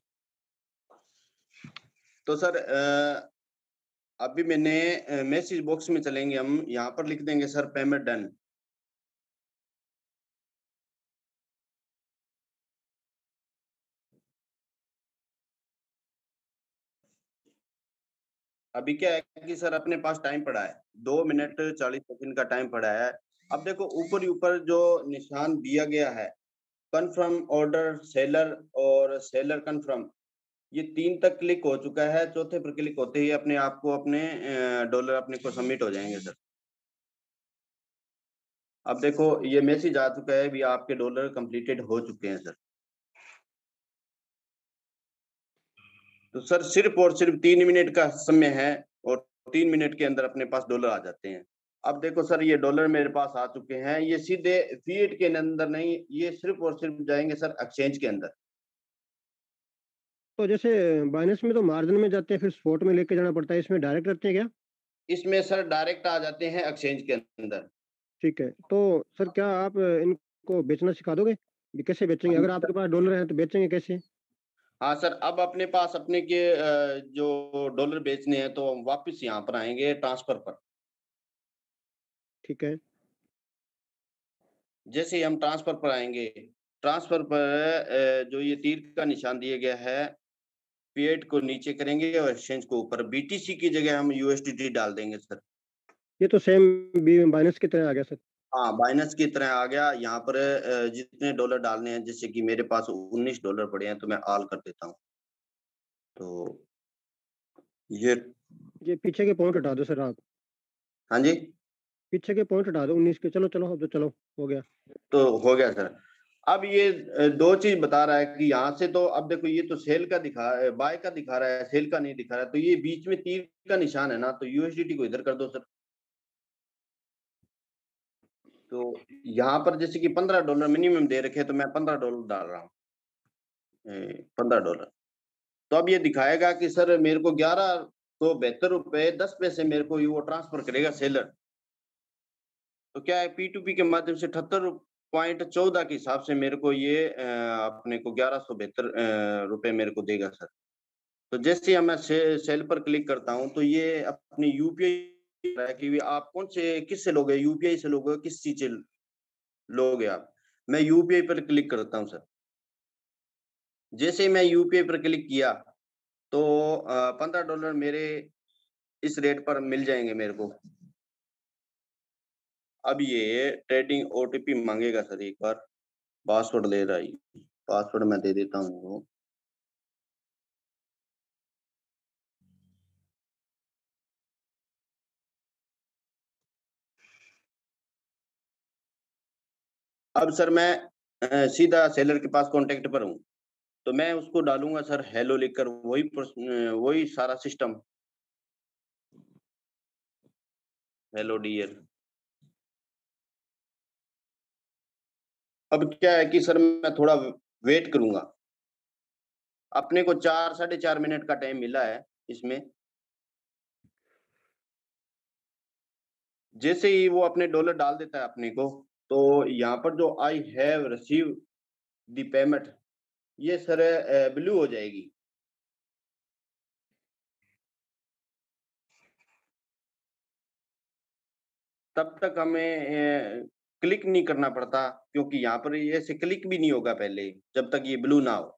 तो सर अभी मैंने मैसेज बॉक्स में चलेंगे, हम यहाँ पर लिख देंगे सर पेमेंट डन। अभी क्या है कि सर अपने पास टाइम पड़ा है 2 मिनट 40 सेकंड का टाइम पड़ा है। अब देखो ऊपर ही ऊपर जो निशान दिया गया है कंफर्म ऑर्डर सेलर और सेलर कंफर्म, ये 3 तक क्लिक हो चुका है, चौथे पर क्लिक होते ही अपने आप को अपने डॉलर अपने को सबमिट हो जाएंगे सर। अब देखो ये मैसेज आ चुका है भी आपके डॉलर कंप्लीटेड हो चुके हैं सर। तो सर सिर्फ और सिर्फ 3 मिनट का समय है और 3 मिनट के अंदर अपने पास डॉलर आ जाते हैं। अब देखो सर ये डॉलर मेरे पास आ चुके हैं, ये सीधे फिएट के अंदर नहीं, ये सिर्फ और सिर्फ जाएंगे सर एक्सचेंज के अंदर। तो जैसे बाइनेंस में तो मार्जिन में जाते हैं, फिर स्पॉट में लेके जाना पड़ता है, इसमें डायरेक्ट रखते हैं क्या? इसमें सर डायरेक्ट आ जाते हैं एक्सचेंज के अंदर। ठीक है, तो सर क्या आप इनको बेचना सिखा दोगे? कैसे बेचेंगे? अगर आपके पास डॉलर है तो बेचेंगे कैसे? हाँ सर, अब अपने पास अपने के जो डॉलर बेचने हैं तो हम वापस यहाँ पर आएंगे ट्रांसफर पर। ठीक है। जैसे ही हम ट्रांसफर पर आएंगे, ट्रांसफर पर जो ये तीर का निशान दिया गया है, फिएट को नीचे करेंगे और एक्सचेंज को ऊपर, बीटीसी की जगह हम यूएसडीटी डाल देंगे सर। ये तो सेम बाइनेंस की तरह आ गया सर। हाँ बाइनेंस की तरह आ गया। यहाँ पर जितने डॉलर डालने हैं, जैसे कि मेरे पास 19 डॉलर पड़े हैं तो मैं ऑल कर देता हूँ। तो ये पीछे के पॉइंट हटा दो सर आप, हाँ जी, पीछे के पॉइंट हटा दो 19 के। चलो चलो, अब तो चलो हो गया। तो हो गया सर। अब ये दो चीज बता रहा है कि यहाँ से, तो अब देखो ये तो सेल का दिखा, बाय का दिखा रहा है, सेल का नहीं दिखा रहा है, तो ये बीच में तीर का निशान है ना, तो यूएसडीटी को इधर कर दो सर। तो यहाँ पर जैसे कि 15 डॉलर मिनिमम दे रखे, तो मैं 15 डॉलर डाल रहा हूँ, 15 डॉलर। तो अब ये दिखाएगा कि सर मेरे को 1172 रुपए 10 पैसे मेरे को वो ट्रांसफर करेगा सेलर। तो क्या है P2P के माध्यम से 78.14 के हिसाब से मेरे को ये अपने को 1172 रुपए मेरे को देगा सर। तो जैसे ही मैं सेल पर क्लिक करता हूँ तो ये अपनी यूपीआई है कि आप कौन से किससे लोगे, यूपीआई से लोगे, किस चीज से लोगे आप। मैं यूपीआई पर क्लिक करता हूँ सर। जैसे ही मैं यूपीआई पर क्लिक किया तो 15 डॉलर मेरे इस रेट पर मिल जाएंगे मेरे को। अब ये ट्रेडिंग ओटीपी मांगेगा सर, एक बार पासवर्ड ले रहा है, पासवर्ड मैं दे देता हूँ। अब सर मैं सीधा सेलर के पास कांटेक्ट पर हूँ, तो मैं उसको डालूंगा सर हेलो लिखकर, वही सारा सिस्टम, हेलो डियर। अब क्या है कि सर मैं थोड़ा वेट करूंगा, अपने को 4-4.5 मिनट का टाइम मिला है इसमें। जैसे ही वो अपने डॉलर डाल देता है अपने को, तो यहाँ पर जो I have receive the payment, ये सर ब्लू हो जाएगी। तब तक हमें क्लिक नहीं करना पड़ता, क्योंकि यहाँ पर ये से क्लिक भी नहीं होगा पहले जब तक ये ब्लू ना हो।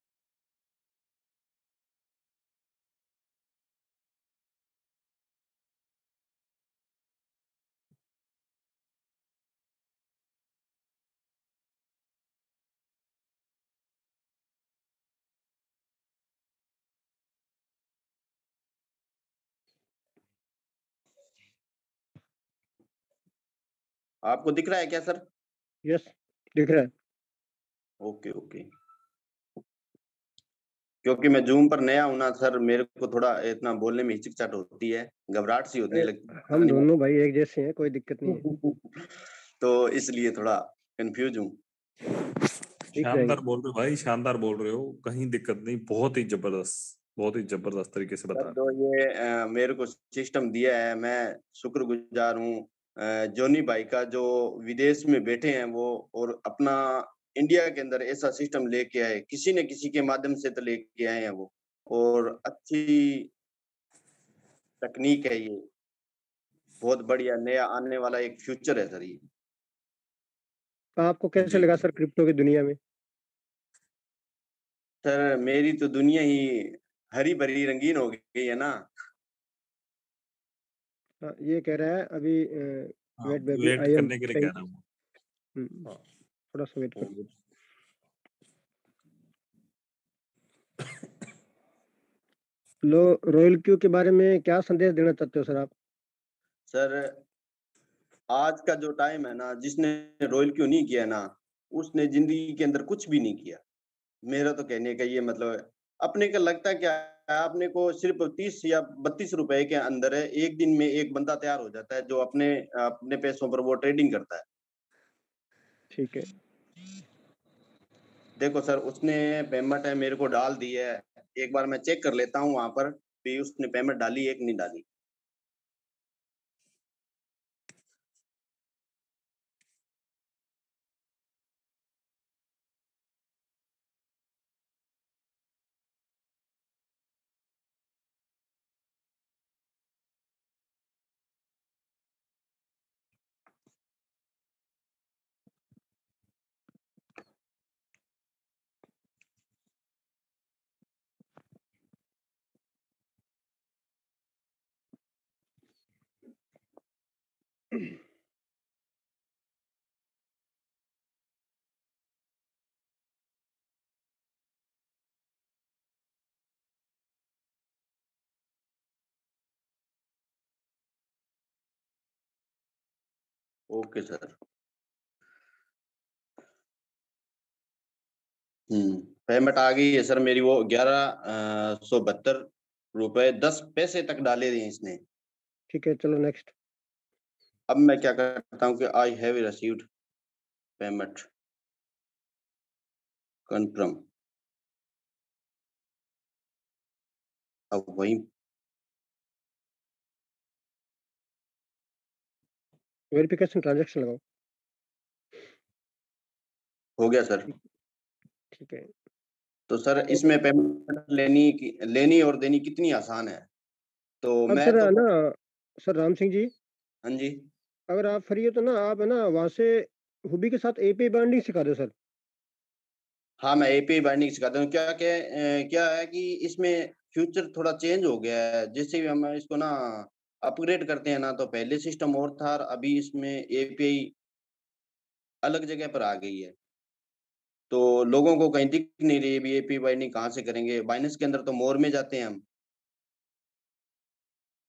आपको दिख रहा है क्या सर? यस, दिख रहा है। Okay okay. क्योंकि मैं जूम पर नया हूं ना सर, मेरे को थोड़ा इतना बोलने में हिचकिचाहट होती है, घबराहट सी होने लगती है, हम दोनों भाई एक जैसे हैं, कोई दिक्कत नहीं है। तो इसलिए थोड़ा कंफ्यूज हूँ। शानदार बोल रहे हो भाई, शानदार बोल रहे हो, कहीं दिक्कत नहीं, बहुत ही जबरदस्त तरीके से बता सर रहे जो ये मेरे को सिस्टम दिया है, मैं शुक्रगुजार हूँ जोनी भाई का, जो विदेश में बैठे हैं वो, और अपना इंडिया के अंदर ऐसा सिस्टम लेके आए, किसी न किसी के माध्यम से तो लेके आए हैं वो, और अच्छी तकनीक है ये, बहुत बढ़िया नया आने वाला एक फ्यूचर है सर ये। आपको कैसे जी। लगा सर क्रिप्टो की दुनिया में? सर मेरी तो दुनिया ही हरी भरी रंगीन हो गई है ना। हाँ, ये कह रहा है अभी हाँ, wait baby, wait I am करने के लिए कह रहा हूँ। थोड़ा सा वेट करो। लो, रॉयल क्यू के बारे में क्या संदेश देना चाहते हो सर आप? सर आज का जो टाइम है ना, जिसने रॉयल क्यू नहीं किया ना, उसने जिंदगी के अंदर कुछ भी नहीं किया। मेरा तो कहने का ये मतलब है, अपने को लगता क्या है, आपने को सिर्फ 30 या 32 रुपए के अंदर है, एक दिन में एक बंदा तैयार हो जाता है जो अपने अपने पैसों पर वो ट्रेडिंग करता है। ठीक है। देखो सर, उसने पेमेंट है मेरे को डाल दी है, एक बार मैं चेक कर लेता हूँ वहां पर भी उसने पेमेंट डाली है कि नहीं डाली। Okay sir. पेमेंट आ गई है सर मेरी, वो 1172.10 रुपए तक डाले हैं इसने। ठीक है, चलो नेक्स्ट। अब मैं क्या करता हूँ कि I have received payment confirm. अब वही वेरिफिकेशन ट्रांजैक्शन लगाओ। हो गया सर। ठीक है। तो सर इसमें पेमेंट लेनी और देनी कितनी आसान है, तो अब मैं सर तो ना, सर राम सिंह जी, हाँ जी। अगर आप फ्री हो तो ना आप है ना वहाँ से हुबी के साथ एपीआई बाइंडिंग सिखा दो सर। हाँ मैं एपीआई बाइंडिंग सिखाता हूँ। क्या है कि इसमें फ्यूचर थोड़ा चेंज हो गया है, जैसे भी हम इसको ना अपग्रेड करते हैं ना, तो पहले सिस्टम और था और अभी इसमें एपीआई अलग जगह पर आ गई है, तो लोगों को कहीं दिख नहीं रही है भी एपीआई बाइंडिंग कहाँ से करेंगे। बाइनेंस के अंदर तो मोर में जाते हैं हम,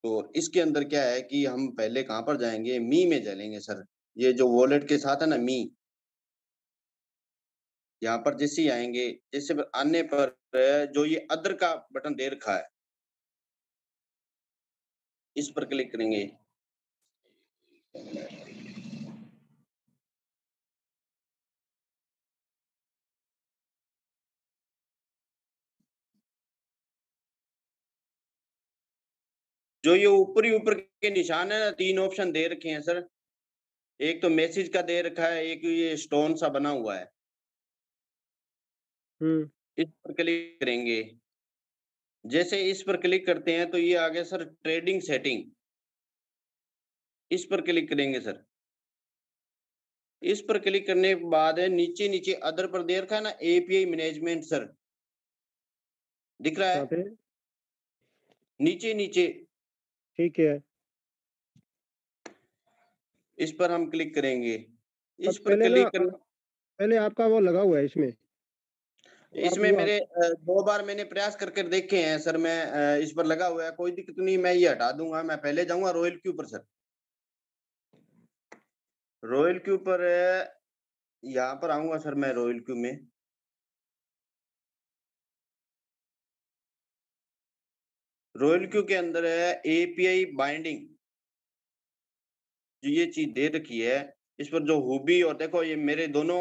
तो इसके अंदर क्या है कि हम पहले कहाँ पर जाएंगे, मी में चलेंगे सर। ये जो वॉलेट के साथ है ना मी, यहाँ पर जैसे ही आएंगे, जैसे आने पर जो ये अदर का बटन दे रखा है, इस पर क्लिक करेंगे। जो ये ऊपर के निशान है ना, 3 ऑप्शन दे रखे हैं सर। एक तो मैसेज का दे रखा है, एक ये स्टोन सा बना हुआ है, इस पर क्लिक करेंगे। जैसे इस पर क्लिक करते हैं तो ये आ गया सर ट्रेडिंग सेटिंग, इस पर क्लिक करेंगे सर। इस पर क्लिक करने के बाद नीचे अदर पर दे रखा है ना एपीआई मैनेजमेंट सर, दिख रहा कहाँ है पे? नीचे। ठीक है। इस पर हम क्लिक करेंगे। अब इस पर क्लिक करने पहले आपका वो लगा हुआ है इसमें, तो आप इसमें वो मेरे 2 बार मैंने प्रयास करके देखे हैं सर। मैं इस पर लगा हुआ है, कोई दिक्कत नहीं, मैं ये हटा दूंगा। मैं पहले जाऊंगा रॉयल क्यू पर सर। रॉयल क्यू पर यहाँ पर आऊंगा सर मैं रॉयल क्यू में। रॉयल क्यू के अंदर है एपीआई बाइंडिंग, जो ये चीज दे रखी है, इस पर जो हुबी और देखो ये मेरे दोनों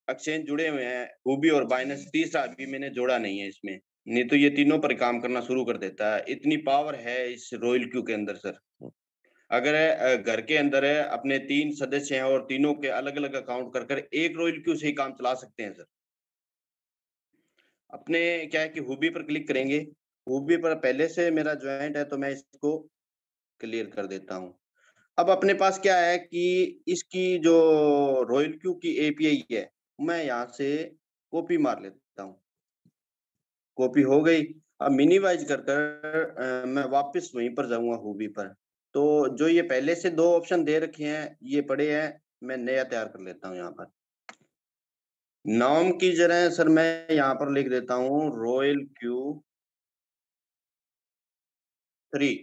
एक्सचेंज जुड़े हुए हैं, हुबी और बाइनेंस, तीसरा अभी मैंने जोड़ा नहीं है इसमें, नहीं तो ये तीनों पर काम करना शुरू कर देता है। इतनी पावर है इस रॉयल क्यू के अंदर सर। अगर घर के अंदर है अपने 3 सदस्य हैं और तीनों के अलग अलग अकाउंट कर कर एक रॉयल क्यू से ही काम चला सकते हैं सर। अपने क्या है कि हुबी पर क्लिक करेंगे, हुबी पर पहले से मेरा ज्वाइंट है तो मैं इसको क्लियर कर देता हूँ। अब अपने पास क्या है कि इसकी जो रॉयल क्यू की एपीआई है, मैं यहाँ से कॉपी मार लेता हूँ। कॉपी हो गई। अब मिनिमाइज कर कर मैं वापस वहीं पर जाऊंगा हुबी पर। तो जो ये पहले से 2 ऑप्शन दे रखे हैं ये पड़े हैं, मैं नया तैयार कर लेता हूँ यहाँ पर। नाम की जगह सर मैं यहाँ पर लिख देता हूँ रॉयल क्यू 3,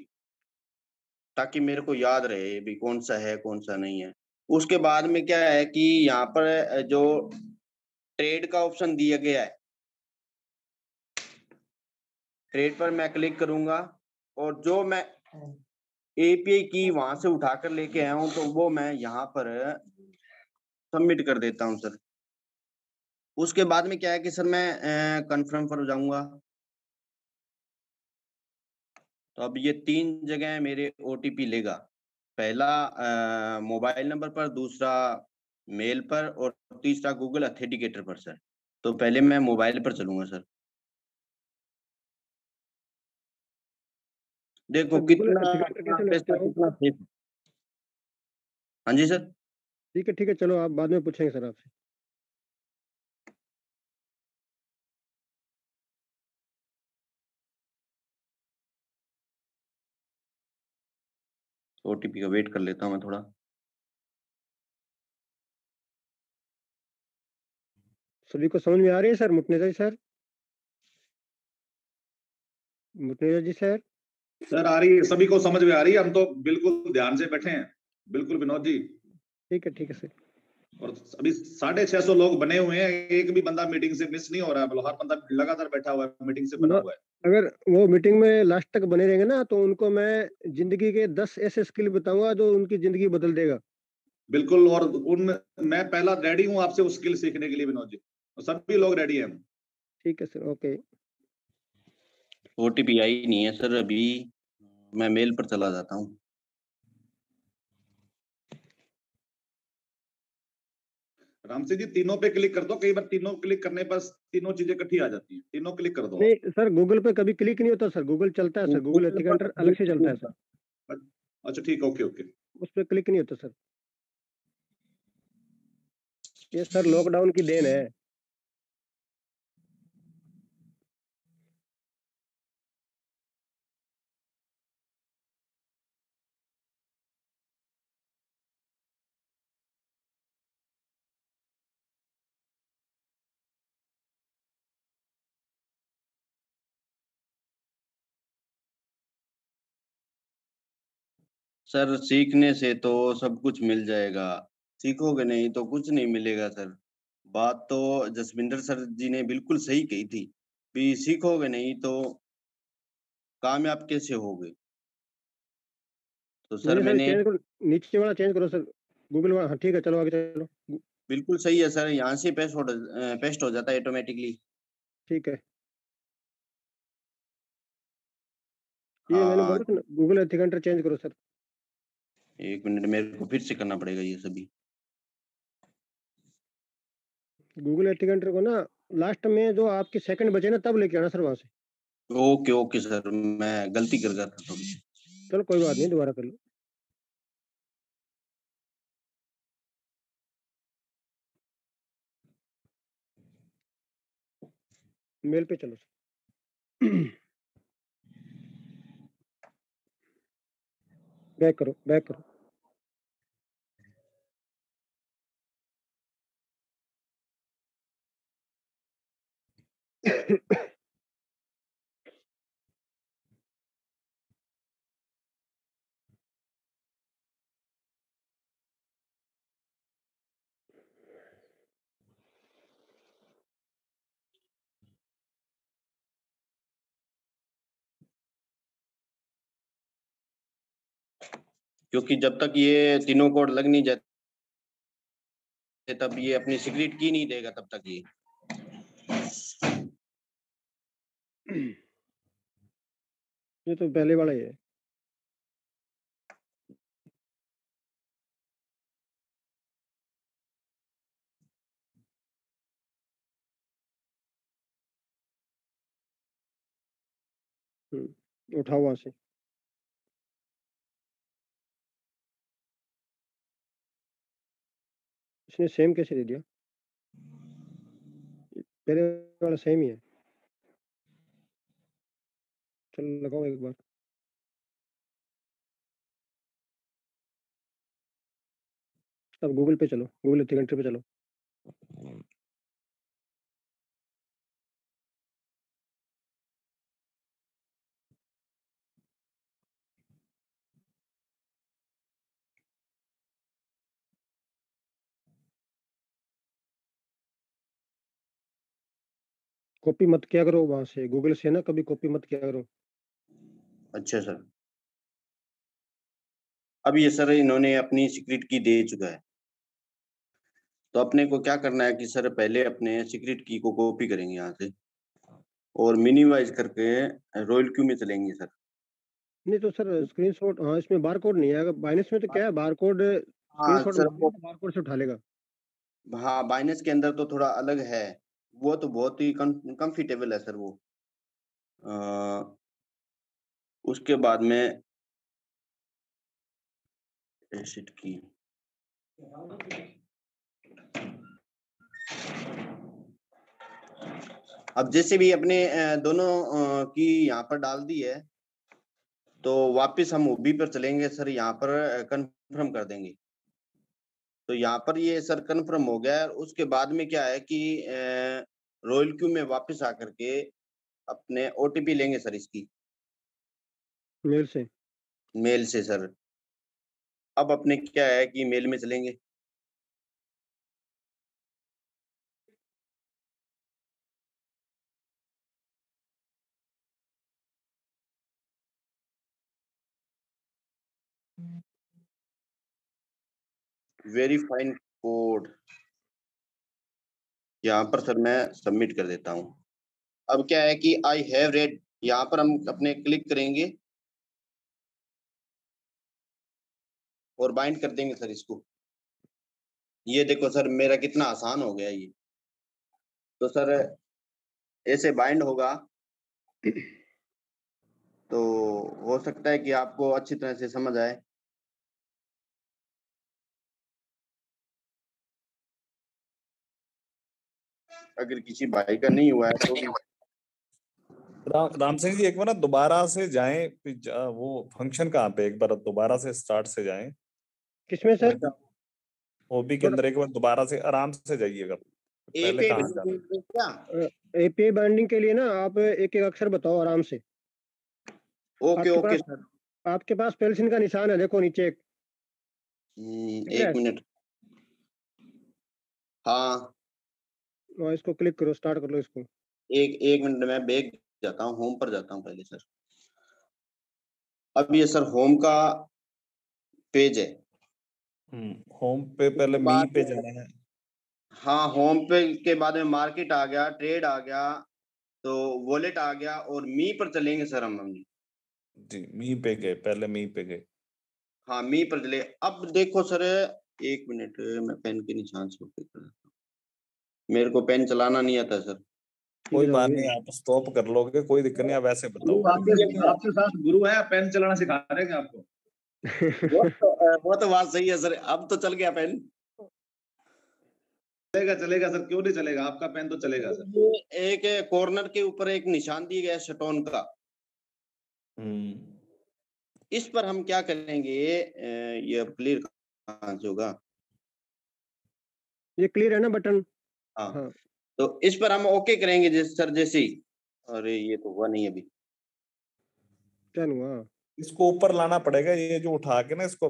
ताकि मेरे को याद रहे भी कौन सा है कौन सा नहीं है। उसके बाद में क्या है कि यहाँ पर जो ट्रेड का ऑप्शन दिया गया है, ट्रेड पर मैं क्लिक करूंगा और जो मैं एपीआई की वहां से उठाकर लेके आया हूँ तो वो मैं यहाँ पर सबमिट कर देता हूँ सर। उसके बाद में क्या है कि सर मैं कंफर्म पर जाऊंगा। तो अब ये 3 जगह मेरे ओटीपी लेगा, पहला मोबाइल नंबर पर, दूसरा मेल पर और तीसरा गूगल ऑथेंटिकेटर पर सर। तो पहले मैं मोबाइल पर चलूंगा सर। देखो सर गूगल कितना ऑथेंटिकेटर कैसे लगाते पैसा हो? कितना सेफ। हाँ जी सर। ठीक है चलो आप बाद में पूछेंगे सर आपसे। ओटीपी का वेट कर लेता हूँ मैं थोड़ा। सभी को समझ में आ रही है सर? मुटनेजा जी सर, मुटनेजा जी सर। सर आ रही है, सभी को समझ में आ रही है, हम तो बिल्कुल ध्यान से बैठे हैं। बिल्कुल विनोद जी। ठीक है सर। और अभी 650 लोग बने हुए हैं, एक भी बंदा मीटिंग से मिस नहीं हो रहा है, मतलब हर बंदा लगातार बैठा हुआ है, मीटिंग से बना हुआ है। अगर वो मीटिंग में लास्ट तक बने रहेंगे ना तो उनको मैं जिंदगी के 10 ऐसे स्किल बताऊंगा जो उनकी जिंदगी बदल देगा। बिल्कुल, और उन मैं पहला रेडी हूँ आपसे वो स्किल सीखने के लिए विनोद जी, और सभी लोग रेडी हैं। ठीक है सर, ओके। ओटीपी आई नहीं है सर अभी, मैं मेल पर चला जाता हूँ। राम सिंह जी तीनों पे क्लिक कर दो, कई बार तीनों क्लिक करने पर तीनों चीजें इकट्ठी आ जाती हैं, तीनों क्लिक कर दो। नहीं सर, गूगल पे कभी क्लिक नहीं होता सर, गूगल चलता है सर, गूगल एथिकेटर अलग से चलता है सर, अच्छा ठीक, ओके ओके। उस पर क्लिक नहीं होता सर। ये सर लॉकडाउन की देन है। सर सीखने से तो सब कुछ मिल जाएगा, सीखोगे नहीं तो कुछ नहीं मिलेगा सर। बात तो जसविंदर सर जी ने बिल्कुल सही कही थी भी सीखोगे नहीं तो कामयाब कैसे होगे। तो सर नहीं सर, मैंने चेंज करो, नीचे वाला चेंज करो सर, गूगल वाला। हाँ ठीक है, चलो आगे चलो। बिल्कुल सही है सर, यहाँ से पेस्ट हो जाता है ऑटोमेटिकली। ठीक है, ये मैंने हाँ, बोला था ना, गूगल एथिकेटर चेंज करो सर। 1 मिनट मेरे को फिर से करना पड़ेगा ये सभी। गूगल एथिकेटर को ना लास्ट में जो आपके सेकंड बचे ना तब लेके आना सर वहां से। ओके ओके सर, मैं गलती कर गया था तो। चलो कोई बात नहीं, दोबारा कर लो। मेल पे चलो सर। बैक करो, बैक करो। क्योंकि जब तक ये तीनों कोड लग नहीं जाते तब ये अपनी सीक्रेट की नहीं देगा तब तक ये। ये तो पहले वाला ही है। उठाओ वहां से। इसने सेम कैसे दे दिया? पहले वाला सेम ही है। चलो लगाओ एक बार। अब गूगल पे चलो, गूगल एथेंटिकेटर पे चलो। कॉपी मत किया करो वहां से, गूगल से ना कभी कॉपी मत किया करो। अच्छा सर। अब ये सर इन्होंने अपनी सीक्रेट की दे चुका है, तो अपने को क्या करना है कि सर पहले अपने सीक्रेट की को कॉपी करेंगे यहाँ से और मिनिमाइज करके रॉयल क्यू में चलेंगे सर। नहीं तो सर स्क्रीनशॉट, हाँ इसमें बारकोड नहीं है। बाइनेंस में तो क्या है, बारकोड हाँ स्क्रीनशॉट सर वो, बारकोड से उठा लेगा। हाँ बाइनेंस के अंदर तो थोड़ा अलग है, वो तो बहुत ही कंफर्टेबल है सर वो। उसके बाद में एसिड की अब जैसे भी अपने दोनों की यहाँ पर डाल दी है, तो वापस हम ओबी पर चलेंगे सर, यहाँ पर कंफर्म कर देंगे। तो यहाँ पर ये सर कंफर्म हो गया है। उसके बाद में क्या है कि रॉयल क्यू में वापस आकर के अपने ओटीपी लेंगे सर इसकी मेल से सर। अब अपने क्या है कि मेल में चलेंगे। वेरीफाइंग कोड यहाँ पर सर मैं सबमिट कर देता हूँ। अब क्या है कि आई हैव रेड, यहाँ पर हम अपने क्लिक करेंगे और बाइंड कर देंगे सर इसको। ये देखो सर मेरा कितना आसान हो गया ये। तो सर ऐसे बाइंड होगा तो हो सकता है कि आपको अच्छी तरह से समझ आए। अगर किसी भाई का नहीं हुआ है तो राम सिंह जी एक बार ना दोबारा से जाएं, वो फंक्शन कहाँ पे, एक बार दोबारा से स्टार्ट से जाएं। किसमें सर? ओबी के अंदर एक बार दोबारा से आराम से जाइएगा, पहले कहाँ जाना। क्या एपीआई बाइंडिंग के लिए ना आप एक एक अक्षर बताओ आराम से। ओके आपके ओके पास सर। आपके पास पेंसिल का निशान है, देखो नीचे एक। एक मिनट। हाँ और इसको क्लिक करो, स्टार्ट कर लो इसको। एक मिनट मैं बैक जाता हूँ, होम पर जाता हूँ पहले सर। अब ये सर होम का पेज है। होम पे पहले मी पे जाना है। हाँ होम पे के बाद में मार्केट आ गया, ट्रेड आ गया, तो वॉलेट आ गया और मी पर चलेंगे सर हम जी मी पे गए, पहले मी पे गए। हाँ मी पर चले। अब देखो सर एक मिनट मैं पेन के निशान से ओके कर देता हूँ। मेरे को पेन चलाना नहीं आता सर। कोई बात नहीं, आप स्टॉप कर लोगे, कोई दिक्कत नहीं, आप वैसे बताओ। आपके साथ गुरु है, पेन चलाना सिखा रहे हैं आपको। वो तो बात सही है सर, अब तो चल गया पेन। चलेगा चलेगा सर, क्यों नहीं चलेगा, आपका पेन तो चलेगा सर। ये एक कॉर्नर के ऊपर एक निशान दिया गया है शटोन का। इस पर हम क्या करेंगे, ये क्लियर कहाँ से होगा? ये क्लियर है ना बटन? हाँ, हाँ। तो इस पर हम ओके करेंगे जैसे सर जैसे ही। अरे ये तो हुआ नहीं अभी। क्या हुआ? इसको ऊपर लाना पड़ेगा, ये जो उठा के ना इसको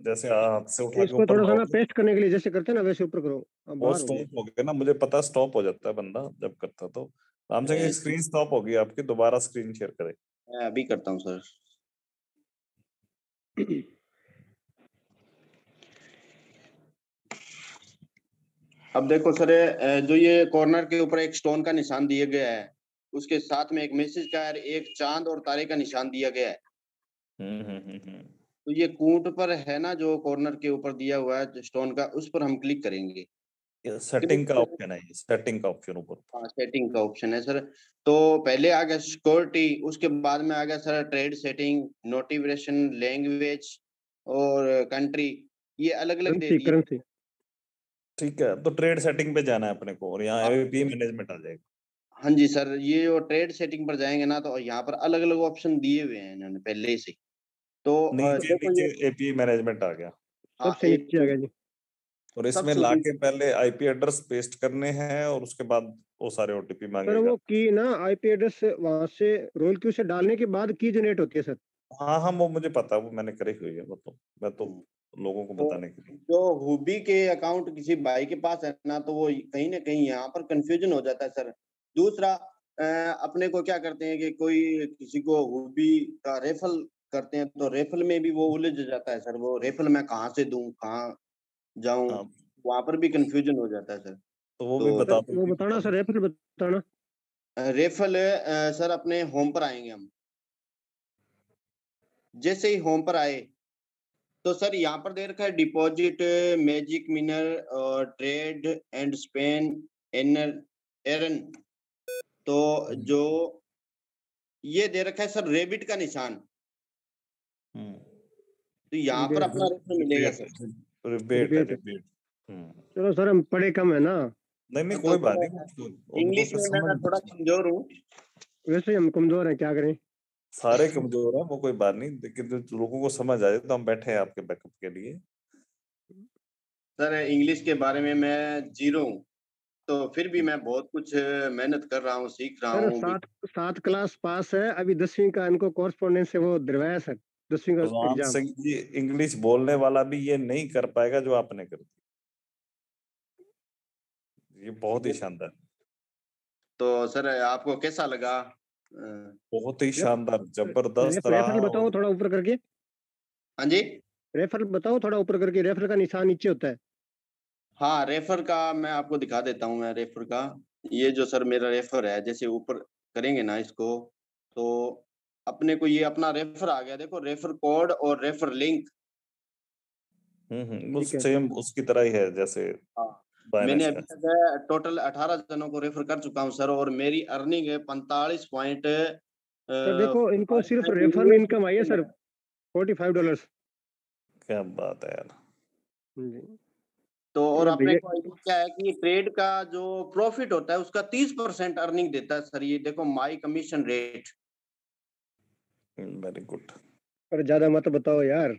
जैसे हाथ से उठा के इसको ऊपर थोड़ा सा ना लाओगे, पेस्ट करने के लिए जैसे करते हैं ना वैसे ऊपर करो। अब वो बाहर हो गया। स्टॉप हो गया ना, मुझे पता स्टॉप हो जाता है बंदा जब करता। तो राम सिंह की स्क्रीन स्टॉप होगी आपकी, दोबारा स्क्रीन शेयर करें। मैं अभी करता हूँ सर। अब देखो सर, जो ये कॉर्नर के ऊपर एक स्टोन का निशान दिया गया है, उसके साथ में एक मैसेज का और एक चांद और तारे का निशान दिया गया है। तो ये कूट पर है ना, जो कॉर्नर के ऊपर दिया हुआ है जो स्टोन का, उस पर हम क्लिक करेंगे। सेटिंग का ऑप्शन है, ये सेटिंग का ऑप्शन ऊपर। हाँ, सेटिंग का ऑप्शन है सर। तो पहले आ गया सिक्योरिटी, उसके बाद में आ गया sir trade setting, notification, language और कंट्री, ये अलग अलग दे दिए। करेंसी ठीक है, तो ट्रेड सेटिंग पे जाना है अपने को और यहाँ एपीआई मैनेजमेंट आ जाएगा। हाँ जी सर, ये जो ट्रेड सेटिंग पर जाएंगे ना, तो यहाँ पर अलग अलग ऑप्शन दिए हुए हैं इन्होंने पहले से। तो नीचे देखो नीचे ये, एपीआई मैनेजमेंट आ गया हाँ, सबसे नीचे आ गया जी। और इसमें सबसे लाके पहले आईपी एड्रेस पेस्ट करने हैं और उसके बाद वो सारे ओटीपी सर मांगेगा। वो की ना आईपी एड्रेस वहां से रोल क्यू से डालने के बाद की जनरेट होती है सर। हाँ हाँ, वो मुझे पता है, वो मैंने करी हुई है, वो तो मैं तो लोगों को तो बताने के लिए। जो हुबी के अकाउंट किसी भाई के पास है ना, तो वो कहीं ना कहीं यहाँ पर कंफ्यूजन हो जाता है सर। दूसरा, अपने को क्या करते हैं कि कोई किसी को हुबी का रेफल करते हैं, तो रेफल में भी वो उलझ जाता है सर। वो रेफल मैं कहाँ से दूं, कहाँ जाऊं, हाँ, वहां पर भी कंफ्यूजन हो जाता है सर। तो वो भी तो बता वो बताना सर, रेफर बताना। रेफल सर, अपने होम पर आएंगे हम। जैसे ही होम पर आए, तो सर यहाँ पर दे रखा है डिपॉजिट, मैजिक मिनर और ट्रेड एंड स्पेन, एनर एरन। तो जो ये दे रखा है सर रेबिट का निशान, तो यहाँ पर अपना रेफर मिलेगा सर। रिबेट है, रिबेट। रिबेट। चलो सर, हम पढ़े कम है ना। नहीं नहीं, तो कोई बात नहीं, उनको इंग्लिश कुछ में समझ, मैं थोड़ा कमजोर हूँ। वैसे ही हम कमजोर हैं, क्या करें। सारे कमजोर हैं, वो कोई बात नहीं, लेकिन जो लोगों को समझ आए तो हम बैठे हैं आपके बैकअप के लिए। सर इंग्लिश के बारे में मैं जीरो हूँ, तो फिर भी मैं बहुत कुछ मेहनत कर रहा हूँ, सीख रहा सर हूँ। सात क्लास पास है, अभी 10वीं का इनको कॉरस्पॉन्डेंस से वो दिलवाया सर, 10वीं का राम एग्जाम। सिंह जी, इंग्लिश बोलने वाला भी ये नहीं कर पाएगा जो आपने कर दिया, ये बहुत ही शानदार, तो सर आपको कैसा लगा? बहुत ही शानदार, जबरदस्त रहा। रेफरल बताओ थोड़ा ऊपर करके। हाँ जी, रेफरल बताओ थोड़ा ऊपर करके, रेफरल का निशान नीचे होता है। हाँ, रेफर का मैं आपको दिखा देता हूँ। मैं रेफर का, ये जो सर मेरा रेफर है, जैसे ऊपर करेंगे ना इसको, तो अपने को ये अपना रेफर आ गया। देखो, रेफर कोड और रेफर लिंक। वो ठीक है। सेम उसकी तरह ही है जैसे हाँ, मैंने बाइनेंस अभी का। तक टोटल 18 जनों को रेफर कर चुका हूँ सर, और मेरी अर्निंग है 45 पॉइंट सर देखो, इनको सिर्फ रेफर में इनकम आई है सर, $45। क्या बात है यार। तो और ये अपने भैया, को क्या है कि ट्रेड का जो प्रॉफिट होता है उसका 30% अर्निंग देता है सर। ये देखो, माई कमीशन रेट। Very good. पर ज्यादा मत बताओ यार।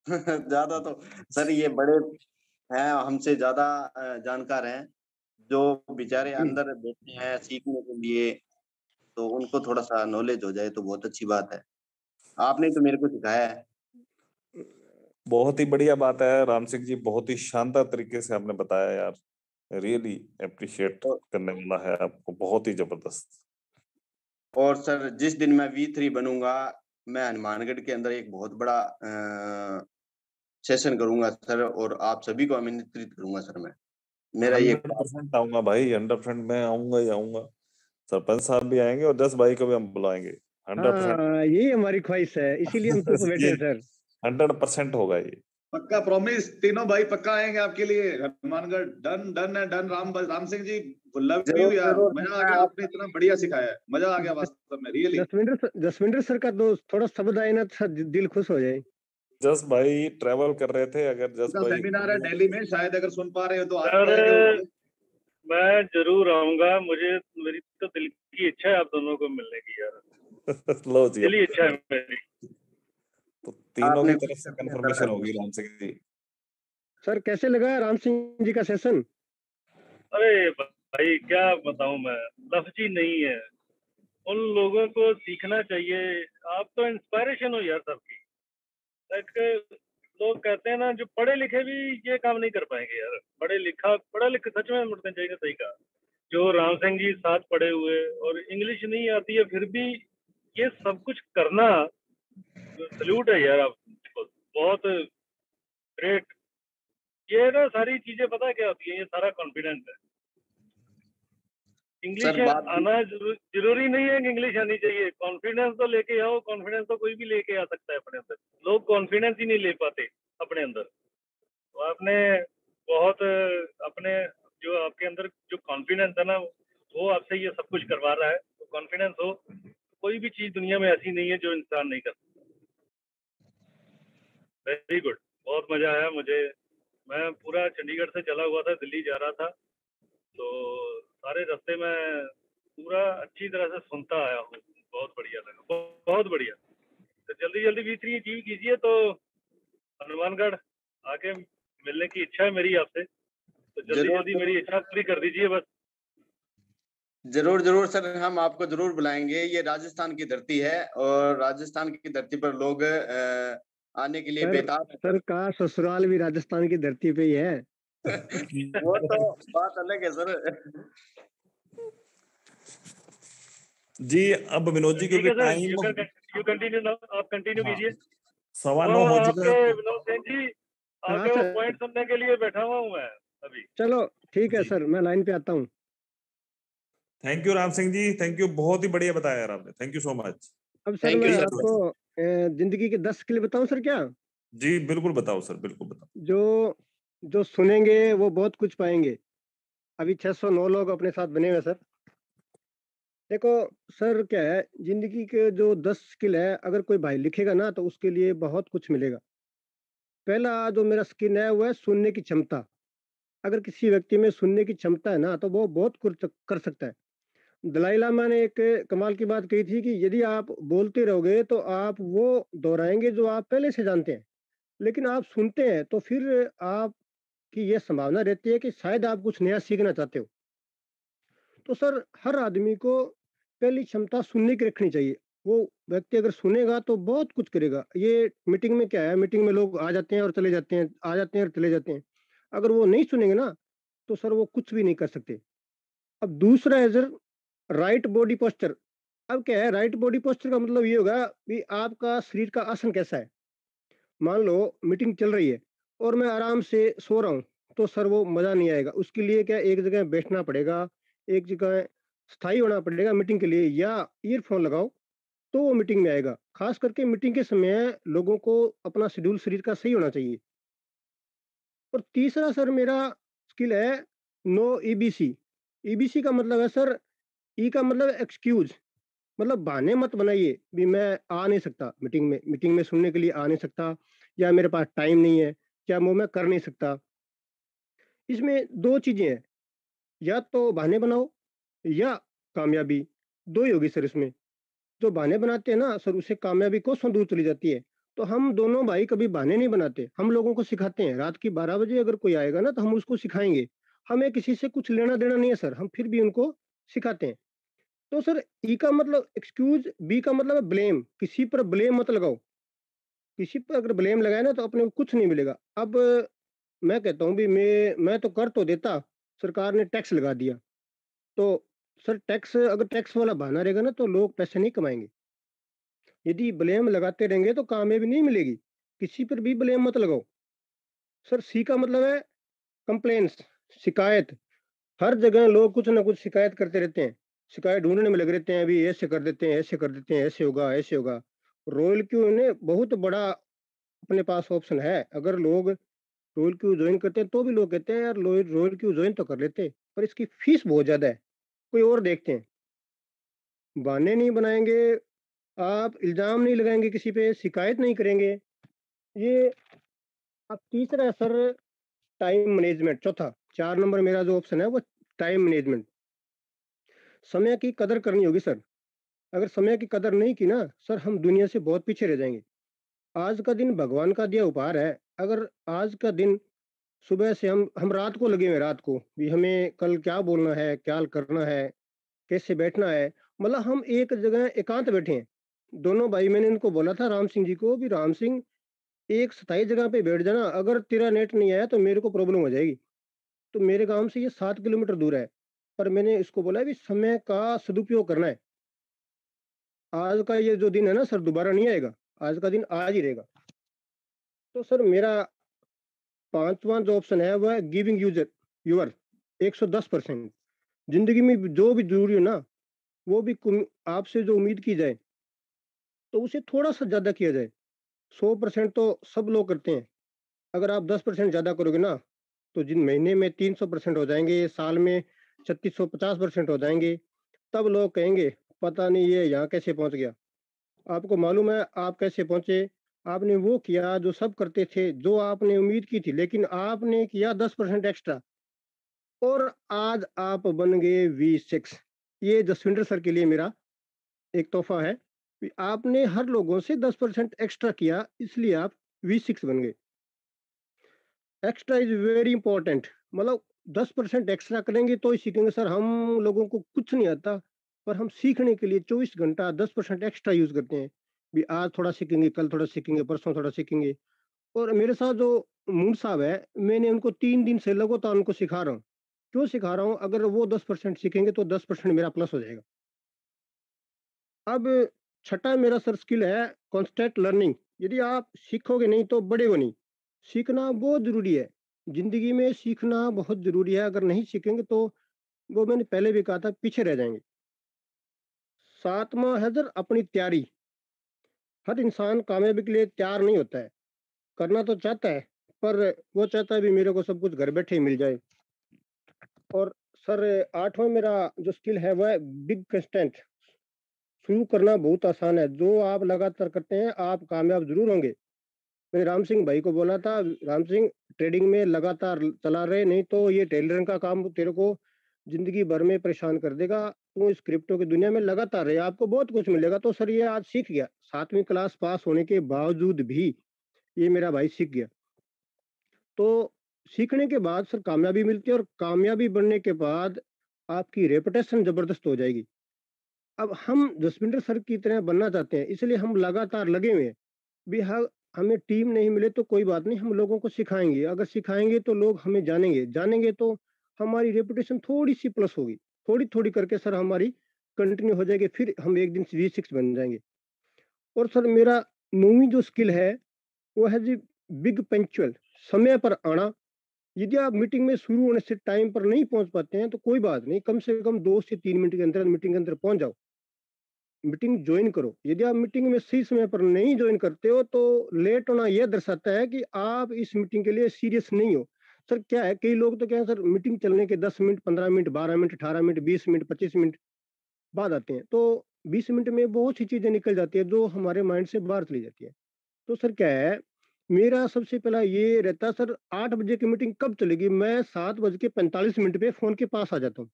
ज्यादा तो सर ये बड़े हैं, हमसे ज्यादा जानकार हैं, जो बेचारे अंदर बैठे हैं सीखने के लिए। तो उनको थोड़ा सा नॉलेज हो जाए तो बहुत अच्छी बात है। आपने तो मेरे को सिखाया है। बहुत ही बढ़िया बात है राम सिंह जी, बहुत ही शानदार तरीके से आपने बताया यार, रियली अप्रिशिएट और, करने वाला है आपको, बहुत ही जबरदस्त। और सर जिस दिन मैं V3 बनूंगा, मैं हनुमानगढ़ के अंदर एक बहुत बड़ा सेशन करूंगा सर, और आप सभी को आमंत्रित करूंगा सर। मेरा ये 100% आऊंगा भाई, 100% मैं आऊंगा ही आऊंगा। सरपंच साहब भी आएंगे और 10 भाई को भी हम बुलाएंगे, 100%। हाँ, यही हमारी ख्वाहिश है, इसीलिए हम चुप बैठे ये हैं सर। 100% होगा ये। पक्का प्रॉमिस, तीनों भाई पक्का आएंगे आपके लिए हनुमानगढ़। डन डन है done. Ram Singh ji, love you जरूर यार, जरूर मजा आ मैं गया, आप आपने इतना बढ़िया सिखाया है, मजा आ गया वास्तव में, रियली। जसविंदर सर का दोस्त थोड़ा शब्द आए ना तो दिल खुश हो जाए। जस भाई ट्रेवल कर रहे थे, अगर जस उनका भाई सेमिनार है दिल्ली में, शायद अगर सुन पा रहे हो तो आ सर जाएंगे वो। मैं जरूर आऊंगा, मेरी तो दिल की इच्छा है आप दोनों को मिलने की यार, लो जी, दिली इच्छा है मेरी। तो तीनों आपने की तरफ से कंफर्मेशन होगी राम सिंह जी। सर कैसे लगा राम सिंह जी का सेशन? अरे भाई क्या बताऊं मैं, लफ्ज ही नहीं है। उन लोगों को सीखना चाहिए। आप तो इंस्पायरेशन हो यार सबकी। लाइक लोग कहते हैं ना, जो पढ़े लिखे भी ये काम नहीं कर पाएंगे यार। पढ़ा लिखा सच में मुझे चाहिए, सही कहा। जो राम सिंह जी साथ पढ़े हुए और इंग्लिश नहीं आती है फिर भी ये सब कुछ करना, सल्यूट है यार आपको, बहुत ग्रेट। ये ना सारी चीजें पता है क्या होती है, ये सारा कॉन्फिडेंस है। इंग्लिश सर बात आना जरूरी नहीं है कि इंग्लिश आनी चाहिए, कॉन्फिडेंस तो लेके आओ। कॉन्फिडेंस तो कोई भी लेके आ सकता है अपने अंदर, लोग कॉन्फिडेंस ही नहीं ले पाते अपने अंदर। तो आपने बहुत अपने जो आपके अंदर जो कॉन्फिडेंस है ना, वो आपसे ये सब कुछ करवा रहा है। तो कॉन्फिडेंस हो, कोई भी चीज दुनिया में ऐसी नहीं है जो इंसान नहीं कर सकता। वेरी गुड, बहुत मजा आया मुझे। मैं पूरा चंडीगढ़ से चला हुआ था, दिल्ली जा रहा था, तो सारे रास्ते में पूरा अच्छी तरह से सुनता आया हूँ। बहुत बढ़िया लगा, बहुत बढ़िया। तो जल्दी जल्दी V3 अचीव कीजिए। तो हनुमानगढ़ आके मिलने की इच्छा है मेरी आपसे, तो जल्दी जरूर जल्दी मेरी इच्छा पूरी कर दीजिए बस। जरूर जरूर सर, हम आपको जरूर बुलाएंगे। ये राजस्थान की धरती है और राजस्थान की धरती पर लोग आने के लिए सर बेताब है सर का ससुराल भी राजस्थान की धरती पे ही है। वो तो बात अलग है सर। जी अब विनोद जी ठीक क्योंकि है sir, time you continue now, आप कंटिन्यू हाँ कीजिए। 9:15 हो चुका आपके है। विनोद सेन जी, हाँ आपके वो सर, पॉइंट सुनने के लिए बैठा हुआ हूँ मैं अभी। चलो ठीक है जी सर, मैं लाइन पे आता हूँ। Thank you Ram Singh ji, thank you, बहुत ही बढ़िया बताया यार आपने, थैंक यू सो मच। अब सर थैंक मैं यू सर। आपको जिंदगी के 10 स्किल बताऊं सर क्या? जी बिल्कुल बताओ सर, बिल्कुल बताओ। जो जो सुनेंगे वो बहुत कुछ पाएंगे। अभी 609 लोग अपने साथ बने हुए हैं सर। देखो सर, क्या है जिंदगी के जो 10 स्किल है, अगर कोई भाई लिखेगा ना तो उसके लिए बहुत कुछ मिलेगा। पहला जो मेरा स्किल है वो है सुनने की क्षमता। अगर किसी व्यक्ति में सुनने की क्षमता है ना तो वो बहुत कुछ कर सकता है। दलाई लामा ने एक कमाल की बात कही थी कि यदि आप बोलते रहोगे तो आप वो दोहराएंगे जो आप पहले से जानते हैं, लेकिन आप सुनते हैं तो फिर आपकी यह संभावना रहती है कि शायद आप कुछ नया सीखना चाहते हो। तो सर हर आदमी को पहली क्षमता सुनने की रखनी चाहिए। वो व्यक्ति अगर सुनेगा तो बहुत कुछ करेगा। ये मीटिंग में क्या है, मीटिंग में लोग आ जाते हैं और चले जाते हैं, आ जाते हैं और चले जाते हैं। अगर वो नहीं सुनेंगे ना तो सर वो कुछ भी नहीं कर सकते। अब दूसरा है सर राइट बॉडी पोस्चर। अब क्या है, राइट बॉडी पोस्चर का मतलब ये होगा कि आपका शरीर का आसन कैसा है। मान लो मीटिंग चल रही है और मैं आराम से सो रहा हूँ, तो सर वो मजा नहीं आएगा। उसके लिए क्या, एक जगह बैठना पड़ेगा, एक जगह स्थायी होना पड़ेगा मीटिंग के लिए, या ईयरफोन लगाओ तो वो मीटिंग में आएगा। खास करके मीटिंग के समय लोगों को अपना शेड्यूल शरीर का सही होना चाहिए। और तीसरा सर मेरा स्किल है नो ईबीसी। ईबीसी का मतलब है सर, ई का मतलब एक्सक्यूज, मतलब बहाने मत बनाइए भी मैं आ नहीं सकता मीटिंग में सुनने के लिए आ नहीं सकता, या मेरे पास टाइम नहीं है, या वो मैं कर नहीं सकता। इसमें दो चीजें हैं, या तो बहाने बनाओ या कामयाबी, दो ही होगी सर इसमें। जो बहाने बनाते हैं ना सर, उससे कामयाबी को सौ दूर चली जाती है। तो हम दोनों भाई कभी बहाने नहीं बनाते, हम लोगों को सिखाते हैं। रात की 12 बजे अगर कोई आएगा ना तो हम उसको सिखाएंगे। हमें किसी से कुछ लेना देना नहीं है सर, हम फिर भी उनको सिखाते हैं। तो सर ई का मतलब एक्सक्यूज, बी का मतलब है ब्लेम। किसी पर ब्लेम मत लगाओ। किसी पर अगर ब्लेम लगाए ना तो अपने को कुछ नहीं मिलेगा। अब मैं कहता हूँ भी मैं तो कर तो देता, सरकार ने टैक्स लगा दिया, तो सर टैक्स, अगर टैक्स वाला बहाना रहेगा ना तो लोग पैसे नहीं कमाएंगे। यदि ब्लेम लगाते रहेंगे तो कामयाबी नहीं मिलेगी। किसी पर भी ब्लेम मत लगाओ। सर सी का मतलब है कंप्लेंट्स, शिकायत। हर जगह लोग कुछ ना कुछ शिकायत करते रहते हैं, शिकायत ढूंढने में लगे रहते हैं। अभी ऐसे कर देते हैं, ऐसे कर देते हैं, ऐसे होगा, ऐसे होगा। रॉयल क्यू ने बहुत बड़ा अपने पास ऑप्शन है। अगर लोग रॉयल क्यू ज्वाइन करते हैं तो भी लोग कहते हैं यार रॉयल क्यू ज्वाइन तो कर लेते, पर इसकी फीस बहुत ज्यादा है, कोई और देखते हैं। बहाने नहीं बनाएंगे, आप इल्जाम नहीं लगाएंगे, किसी पे शिकायत नहीं करेंगे। ये अब तीसरा है सर टाइम मैनेजमेंट। चौथा, 4 नंबर मेरा जो ऑप्शन है वो टाइम मैनेजमेंट। समय की कदर करनी होगी सर। अगर समय की कदर नहीं की ना सर, हम दुनिया से बहुत पीछे रह जाएंगे। आज का दिन भगवान का दिया उपहार है। अगर आज का दिन सुबह से हम रात को लगे हुए हैं, रात को भी हमें कल क्या बोलना है, क्या करना है, कैसे बैठना है, मतलब हम एक जगह एकांत बैठे हैं। दोनों भाई, मैंने इनको बोला था राम सिंह जी को भी, राम सिंह एक स्थायी जगह पे बैठ जाना, अगर तेरा नेट नहीं आया तो मेरे को प्रॉब्लम हो जाएगी। तो मेरे गांव से ये 7 किलोमीटर दूर है, पर मैंने इसको बोला भी समय का सदुपयोग करना है। आज का ये जो दिन है ना सर, दोबारा नहीं आएगा। आज का दिन आज ही रहेगा। तो सर मेरा पांचवा जो ऑप्शन है वह गिविंग यूजर यूर 110%। जिंदगी में जो भी जरूरी हो ना, वो भी आपसे जो उम्मीद की जाए तो उसे थोड़ा सा ज्यादा किया जाए। 100% तो सब लोग करते हैं, अगर आप 10% ज्यादा करोगे ना, तो जिन महीने में 300% हो जाएंगे, साल में 3650% हो जाएंगे, तब लोग कहेंगे पता नहीं ये यहाँ कैसे पहुंच गया। आपको मालूम है आप कैसे पहुंचे? आपने वो किया जो सब करते थे, जो आपने उम्मीद की थी, लेकिन आपने किया 10% एक्स्ट्रा, और आज आप बन गए V6। ये जसविंदर सर के लिए मेरा एक तोहफा है कि आपने हर लोगों से 10% एक्स्ट्रा किया, इसलिए आप V6 बन गए। एक्स्ट्रा इज वेरी इंपॉर्टेंट, मतलब 10% एक्स्ट्रा करेंगे तो ही सीखेंगे। सर हम लोगों को कुछ नहीं आता, पर हम सीखने के लिए 24 घंटा 10% एक्स्ट्रा यूज करते हैं। भी आज थोड़ा सीखेंगे, कल थोड़ा सीखेंगे, परसों थोड़ा सीखेंगे। और मेरे साथ जो मून साहब है, मैंने उनको 3 दिन से लगातार उनको सिखा रहा हूँ। क्यों सिखा रहा हूँ? अगर वो 10% सीखेंगे तो 10% मेरा प्लस हो जाएगा। अब छठा मेरा सर स्किल है कॉन्स्टेंट लर्निंग। यदि आप सीखोगे नहीं तो बढ़ेगा नहीं। सीखना बहुत जरूरी है, जिंदगी में सीखना बहुत जरूरी है। अगर नहीं सीखेंगे तो वो मैंने पहले भी कहा था, पीछे रह जाएंगे। सातवां है सर अपनी तैयारी। हर इंसान कामयाबी के लिए तैयार नहीं होता है, करना तो चाहता है, पर वो चाहता है भी मेरे को सब कुछ घर बैठे ही मिल जाए। और सर आठवां मेरा जो स्किल है वह है बिग कंस्टेंट। शुरू करना बहुत आसान है, जो आप लगातार करते हैं आप कामयाब जरूर होंगे। मैंने राम सिंह भाई को बोला था, राम सिंह ट्रेडिंग में लगातार चला रहे, नहीं तो ये टेलरिंग का काम तेरे को जिंदगी भर में परेशान कर देगा। तू इस क्रिप्टो की दुनिया में लगातार रहे, आपको बहुत कुछ मिलेगा। तो सर ये आज सीख गया, 7वीं क्लास पास होने के बावजूद भी ये मेरा भाई सीख गया। तो सीखने के बाद सर कामयाबी मिलती है, और कामयाबी बनने के बाद आपकी रेपुटेशन जबरदस्त हो जाएगी। अब हम जसविंदर सर की तरह बनना चाहते हैं, इसलिए हम लगातार लगे हुए हैं। भी हमें टीम नहीं मिले तो कोई बात नहीं, हम लोगों को सिखाएंगे। अगर सिखाएंगे तो लोग हमें जानेंगे, जानेंगे तो हमारी रेपुटेशन थोड़ी सी प्लस होगी। थोड़ी थोड़ी करके सर हमारी कंटिन्यू हो जाएगी, फिर हम एक दिन V6 बन जाएंगे। और सर मेरा 9वीं जो स्किल है वो है जी बिग पंक्चुअल, समय पर आना। यदि आप मीटिंग में शुरू होने से टाइम पर नहीं पहुंच पाते हैं तो कोई बात नहीं, कम से कम 2 से 3 मिनट के अंदर मीटिंग के अंदर पहुंच जाओ, मीटिंग ज्वाइन करो। यदि आप मीटिंग में सही समय पर नहीं ज्वाइन करते हो तो लेट होना यह दर्शाता है कि आप इस मीटिंग के लिए सीरियस नहीं हो। सर क्या है, कई लोग तो क्या है सर, मीटिंग चलने के 10 minute 15 minute 12 minute 18 minute 20 minute 25 minute बाद आते हैं, तो 20 मिनट में बहुत सी चीजें निकल जाती है जो हमारे माइंड से बाहर चली जाती है। तो सर क्या है, मेरा सबसे पहला ये रहता है सर, 8 बजे की मीटिंग कब चलेगी, मैं 7:45 पे फोन के पास आ जाता हूँ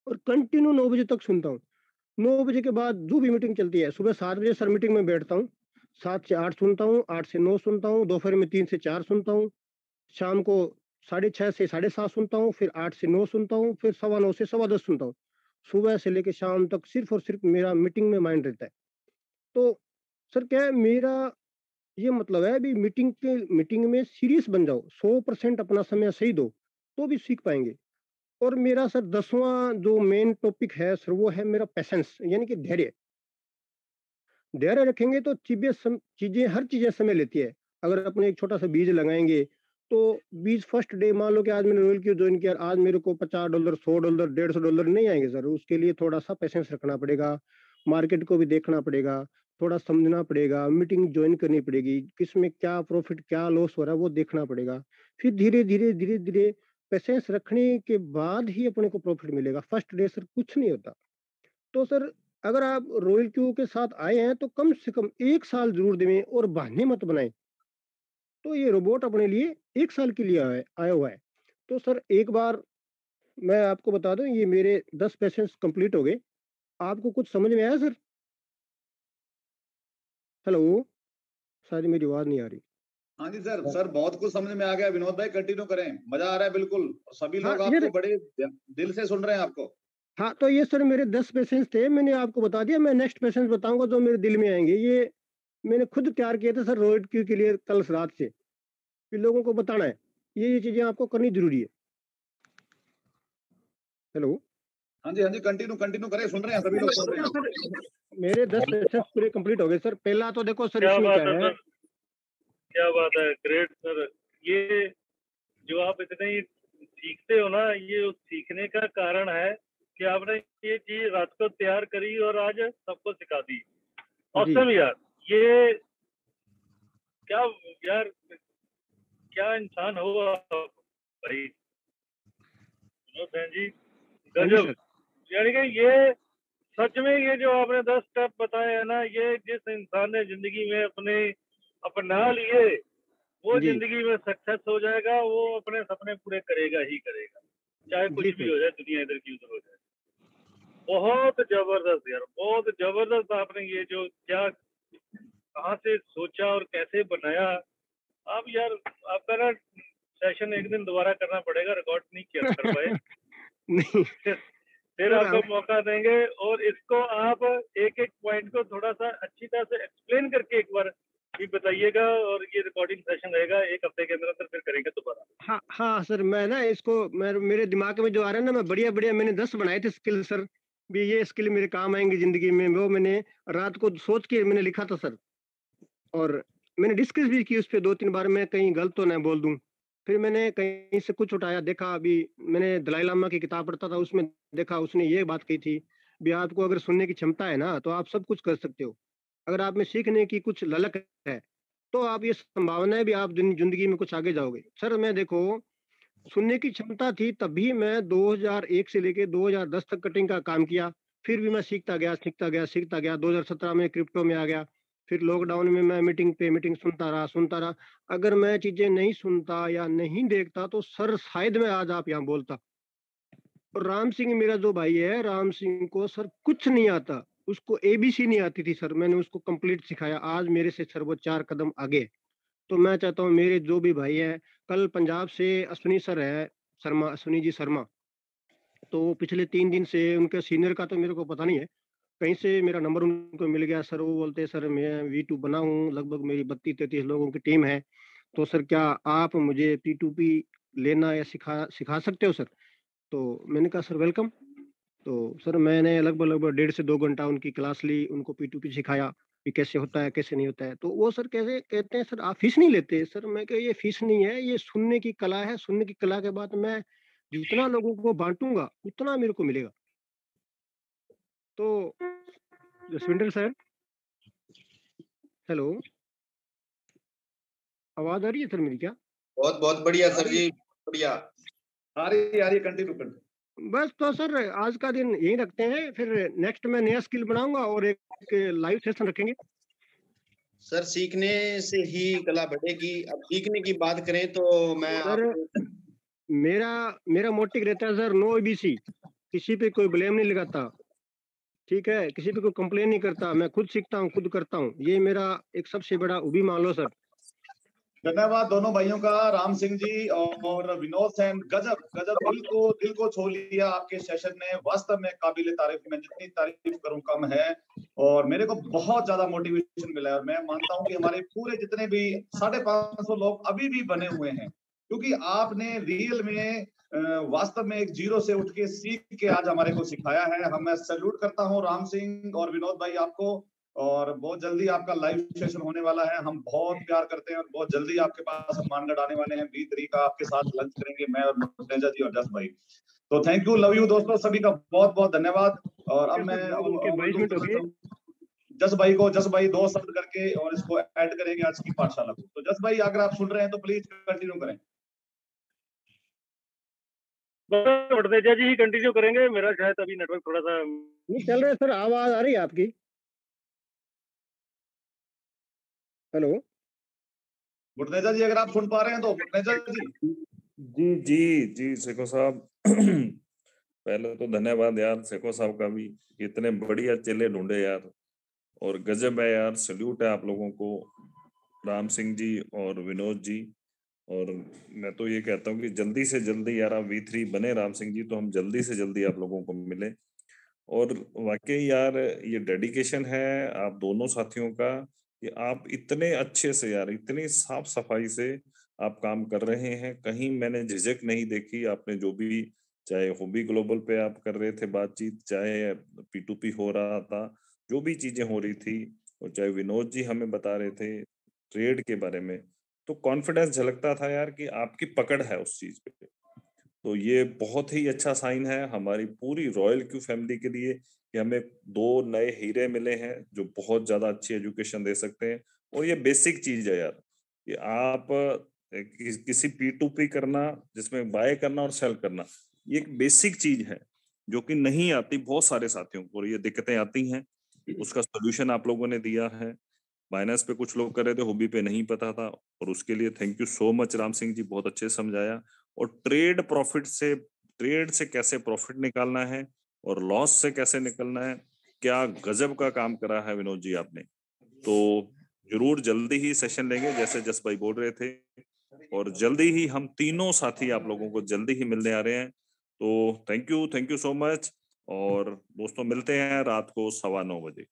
और कंटिन्यू 9 बजे तक सुनता हूँ। 9 बजे के बाद जो भी मीटिंग चलती है, सुबह 7 बजे सर मीटिंग में बैठता हूँ, 7 से 8 सुनता हूँ, 8 से 9 सुनता हूँ, दोपहर में 3 से 4 सुनता हूँ, शाम को 6:30 से 7:30 सुनता हूँ, फिर 8 से 9 सुनता हूँ, फिर 9:15 से 10:15 सुनता हूँ। सुबह से लेकर शाम तक सिर्फ और सिर्फ मेरा मीटिंग में माइंड रहता है। तो सर क्या है, मेरा ये मतलब है भी मीटिंग में सीरियस बन जाओ, 100% अपना समय सही दो, तो भी सीख पाएंगे। और मेरा सर 10वां जो मेन टॉपिक है सर वो है मेरा पेशेंस, यानी कि धैर्य। धैर्य रखेंगे तो चीजें हर चीजें समय लेती है। अगर अपने एक छोटा सा बीज लगाएंगे तो बीज फर्स्ट डे, मान लो कि आज मैंने रॉयल क्यू ज्वाइन किया, आज मेरे को $50 $100 $150 नहीं आएंगे सर। उसके लिए थोड़ा सा पेशेंस रखना पड़ेगा, मार्केट को भी देखना पड़ेगा, थोड़ा समझना पड़ेगा, मीटिंग ज्वाइन करनी पड़ेगी, किसमें क्या प्रॉफिट क्या लॉस हो रहा है वो देखना पड़ेगा। फिर धीरे धीरे धीरे धीरे पेशेंस रखने के बाद ही अपने को प्रॉफिट मिलेगा। फर्स्ट डे सर कुछ नहीं होता। तो सर अगर आप रॉयल क्यू के साथ आए हैं तो कम से कम 1 साल जरूर दें, और बहाने मत बनाएं। तो ये रोबोट अपने लिए 1 साल के लिए आया हुआ है। तो सर एक बार मैं आपको बता दूं, ये मेरे 10 पेशेंस कंप्लीट हो गए। आपको कुछ समझ में आया सर? हेलो, शायद मेरी आवाज नहीं आ रही। हाँ जी सर, सर बहुत कुछ समझ में आ गया। विनोद भाई कंटिन्यू करें, मजा आ रहा है बिल्कुल। और सभी हाँ लोग आपको बड़े दिल से सुन रहे हैं आपको। हाँ, तो ये सर मेरे 10 पेशेंस थे, मैंने आपको बता दिया। मैं नेक्स्ट पेशेंस बताऊंगा जो मेरे दिल में आएंगे। ये मैंने खुद तैयार किए थे सर रॉयल क्यू के लिए कल रात से, कि लोगों को बताना है ये चीजें आपको करनी जरूरी है। हेलो, हाँ जी कंटिन्यू कंटिन्यू करें, सुन रहे हैं सभी लोग सुन रहे हैं। सर मेरे 10 पेशेंस पूरे कंप्लीट हो गए सर। पहला तो देखो सर, क्या इसमें बात क्या है है, सर, क्या बात है, ग्रेट सर। ये जो आप इतने सीखते हो ना, ये उस सीखने का कारण है कि आपने ये चीज रात को तैयार करी और आज सबको सिखा दी। औसम यार, ये क्या यार, क्या इंसान हो आप भाई विनोद सेन जी, गजब। यानी कि ये सच में ये जो आपने 10 स्टेप बताए हैं ना, ये जिस इंसान ने जिंदगी में अपना लिए वो जिंदगी में सक्सेस हो जाएगा, वो अपने सपने पूरे करेगा ही करेगा, चाहे कुछ भी हो जाए, दुनिया इधर की उधर हो जाए। बहुत जबरदस्त यार, बहुत जबरदस्त। आपने ये जो क्या कहाँ से सोचा और कैसे बनाया आप यार, आपका ना सेशन एक दिन दोबारा करना पड़ेगा, रिकॉर्ड नहीं किया कर पाए। नहीं फिर आपको मौका देंगे और इसको आप एक एक पॉइंट को थोड़ा सा अच्छी तरह से एक्सप्लेन करके एक बार भी बताइएगा, और ये रिकॉर्डिंग सेशन रहेगा 1 हफ्ते के अंदर फिर करेंगे दोबारा। हाँ सर, मैं ना इसको मेरे दिमाग में जो आ रहा है ना, मैं बढ़िया मैंने 10 बनाए थे स्किल सर, भी ये स्किल मेरे काम आएंगे जिंदगी में, वो मैंने रात को सोच के मैंने लिखा था सर, और मैंने डिस्कस भी की उस पर 2-3 बार, मैं कहीं गलत तो नहीं बोल दूं। फिर मैंने कहीं से कुछ उठाया, देखा, अभी मैंने दलाई लामा की किताब पढ़ता था, उसमें देखा उसने ये बात कही थी भी आपको अगर सुनने की क्षमता है ना तो आप सब कुछ कर सकते हो, अगर आप में सीखने की कुछ ललक है तो आप, ये संभावना है भी आप जिंदगी में कुछ आगे जाओगे। सर मैं देखो, सुनने की क्षमता थी तभी मैं 2001 से लेके 2010 तक कटिंग का काम किया, फिर भी मैं सीखता गया। 2017 में क्रिप्टो में आ गया, फिर लॉकडाउन में मैं मीटिंग पे मीटिंग सुनता रहा। अगर मैं चीजें नहीं सुनता या नहीं देखता तो सर शायद मैं आज आप यहाँ बोलता। और राम सिंह मेरा जो भाई है, राम सिंह को सर कुछ नहीं आता, उसको एबीसी नहीं आती थी सर, मैंने उसको कंप्लीट सिखाया, आज मेरे से सर वो 4 कदम आगे। तो मैं चाहता हूँ मेरे जो भी भाई हैं, कल पंजाब से अश्विनी सर है, अश्विनी जी शर्मा, तो पिछले 3 दिन से उनके सीनियर का तो मेरे को पता नहीं है, कहीं से मेरा नंबर उनको मिल गया सर। वो बोलते हैं सर मैं V2 बना हूँ, लगभग मेरी 32-33 लोगों की टीम है, तो सर क्या आप मुझे P2P लेना या सिखा सकते हो सर? तो मैंने कहा सर वेलकम। तो सर मैंने लगभग 1.5 से 2 घंटा उनकी क्लास ली, उनको P2P सिखाया कि कैसे होता है कैसे नहीं होता है। तो वो सर कैसे कहते हैं सर आप फीस नहीं लेते? सर मैं कहा ये फीस नहीं है, ये सुनने की कला है, सुनने की कला के बाद मैं जितना लोगों को बांटूंगा उतना मेरे को मिलेगा। तो जसविंदर सर, हेलो, आवाज आ रही है सर मेरी क्या? बहुत बहुत बढ़िया सर जी, बढ़िया आ रही कंटिन्यू। बस तो सर आज का दिन यही रखते हैं, फिर नेक्स्ट में नया स्किल बनाऊंगा और एक लाइव सेशन रखेंगे। सर सीखने से ही कला बढ़ेगी। अब सीखने की बात करें तो मैं सर मेरा मोटिव रहता है सर, नो एबीसी, किसी पे कोई ब्लेम नहीं लगाता, ठीक है, किसी पे कोई कंप्लेन नहीं करता, मैं खुद सीखता हूँ खुद करता हूँ, ये मेरा एक सबसे बड़ा उभी मान लो सर। धन्यवाद दोनों भाइयों का, राम सिंह जी और विनोद सेन, गजब दिल को छू लिया आपके सेशन ने, वास्तव में काबिल तारीफ, मैं जितनी तारीफ करूं कम है। और मेरे को बहुत ज्यादा मोटिवेशन मिला है, और मैं मानता हूं कि हमारे पूरे जितने भी 550 लोग अभी भी बने हुए हैं, क्योंकि आपने रियल में वास्तव में एक जीरो से उठ के सीख के आज हमारे को सिखाया है। हम मैं सैल्यूट करता हूं राम सिंह और विनोद भाई आपको, और बहुत जल्दी आपका लाइव सेशन होने वाला है। हम बहुत प्यार करते हैं और बहुत जल्दी आपके पास हनुमानगढ़ आने वाले हैं। 20 तारीख का आपके साथ लंच करेंगे, मैं और मुर्तजा जी और जस भाई। तो थैंक यू, लव यू दोस्तों, सभी का बहुत बहुत धन्यवाद। और अब मैं जस भाई 2 शब्द करके और इसको ऐड करेंगे आज की पाठशाला को। तो जस भाई अगर आप सुन रहे हैं तो प्लीज कंटिन्यू करें। वर्तेजा जी ही कंटिन्यू करेंगे, मेरा शायद अभी नेटवर्क थोड़ा सा नहीं चल रहा है सर, आवाज आ रही है आपकी? हेलो मुर्तजा जी अगर आप सुन पा रहे हैं तो मुर्तजा जी सेको साहब पहले तो धन्यवाद यार सेको साहब का भी, इतने बढ़िया चेले ढूंढे यार, और गजब है यार, सल्यूट है आप लोगों को, राम सिंह जी और विनोद जी। और मैं तो ये कहता हूँ कि जल्दी से जल्दी यार आप V3 बने राम सिंह जी, तो हम जल्दी से जल्दी आप लोगों को मिले। और वाकई यार ये डेडिकेशन है आप दोनों साथियों का, कि आप इतने अच्छे से यार, इतनी साफ सफाई से आप काम कर रहे हैं, कहीं मैंने झिझक नहीं देखी। आपने जो भी, चाहे हॉबी ग्लोबल पे आप कर रहे थे बातचीत, चाहे P2P हो रहा था, जो भी चीजें हो रही थी, और चाहे विनोद जी हमें बता रहे थे ट्रेड के बारे में, तो कॉन्फिडेंस झलकता था यार कि आपकी पकड़ है उस चीज पे। तो ये बहुत ही अच्छा साइन है हमारी पूरी रॉयल क्यू फैमिली के लिए कि हमें 2 नए हीरे मिले हैं जो बहुत ज्यादा अच्छी एजुकेशन दे सकते हैं। और ये बेसिक चीज है यार कि आप किसी P2P करना, जिसमें बाय करना और सेल करना, ये एक बेसिक चीज है जो कि नहीं आती बहुत सारे साथियों को, और ये दिक्कतें आती हैं। उसका सोल्यूशन आप लोगों ने दिया है। बाइनेंस पे कुछ लोग कर रहे थे, हुबी पे नहीं पता था, और उसके लिए thank you so much Ram Singh ji, बहुत अच्छे से समझाया। और ट्रेड से कैसे प्रॉफिट निकालना है और लॉस से कैसे निकलना है, क्या गजब का काम करा है विनोद जी आपने। तो जरूर जल्दी ही सेशन लेंगे जैसे जस भाई बोल रहे थे, और जल्दी ही हम तीनों साथी आप लोगों को जल्दी ही मिलने आ रहे हैं। तो थैंक यू सो मच। और दोस्तों मिलते हैं रात को 9:15 बजे।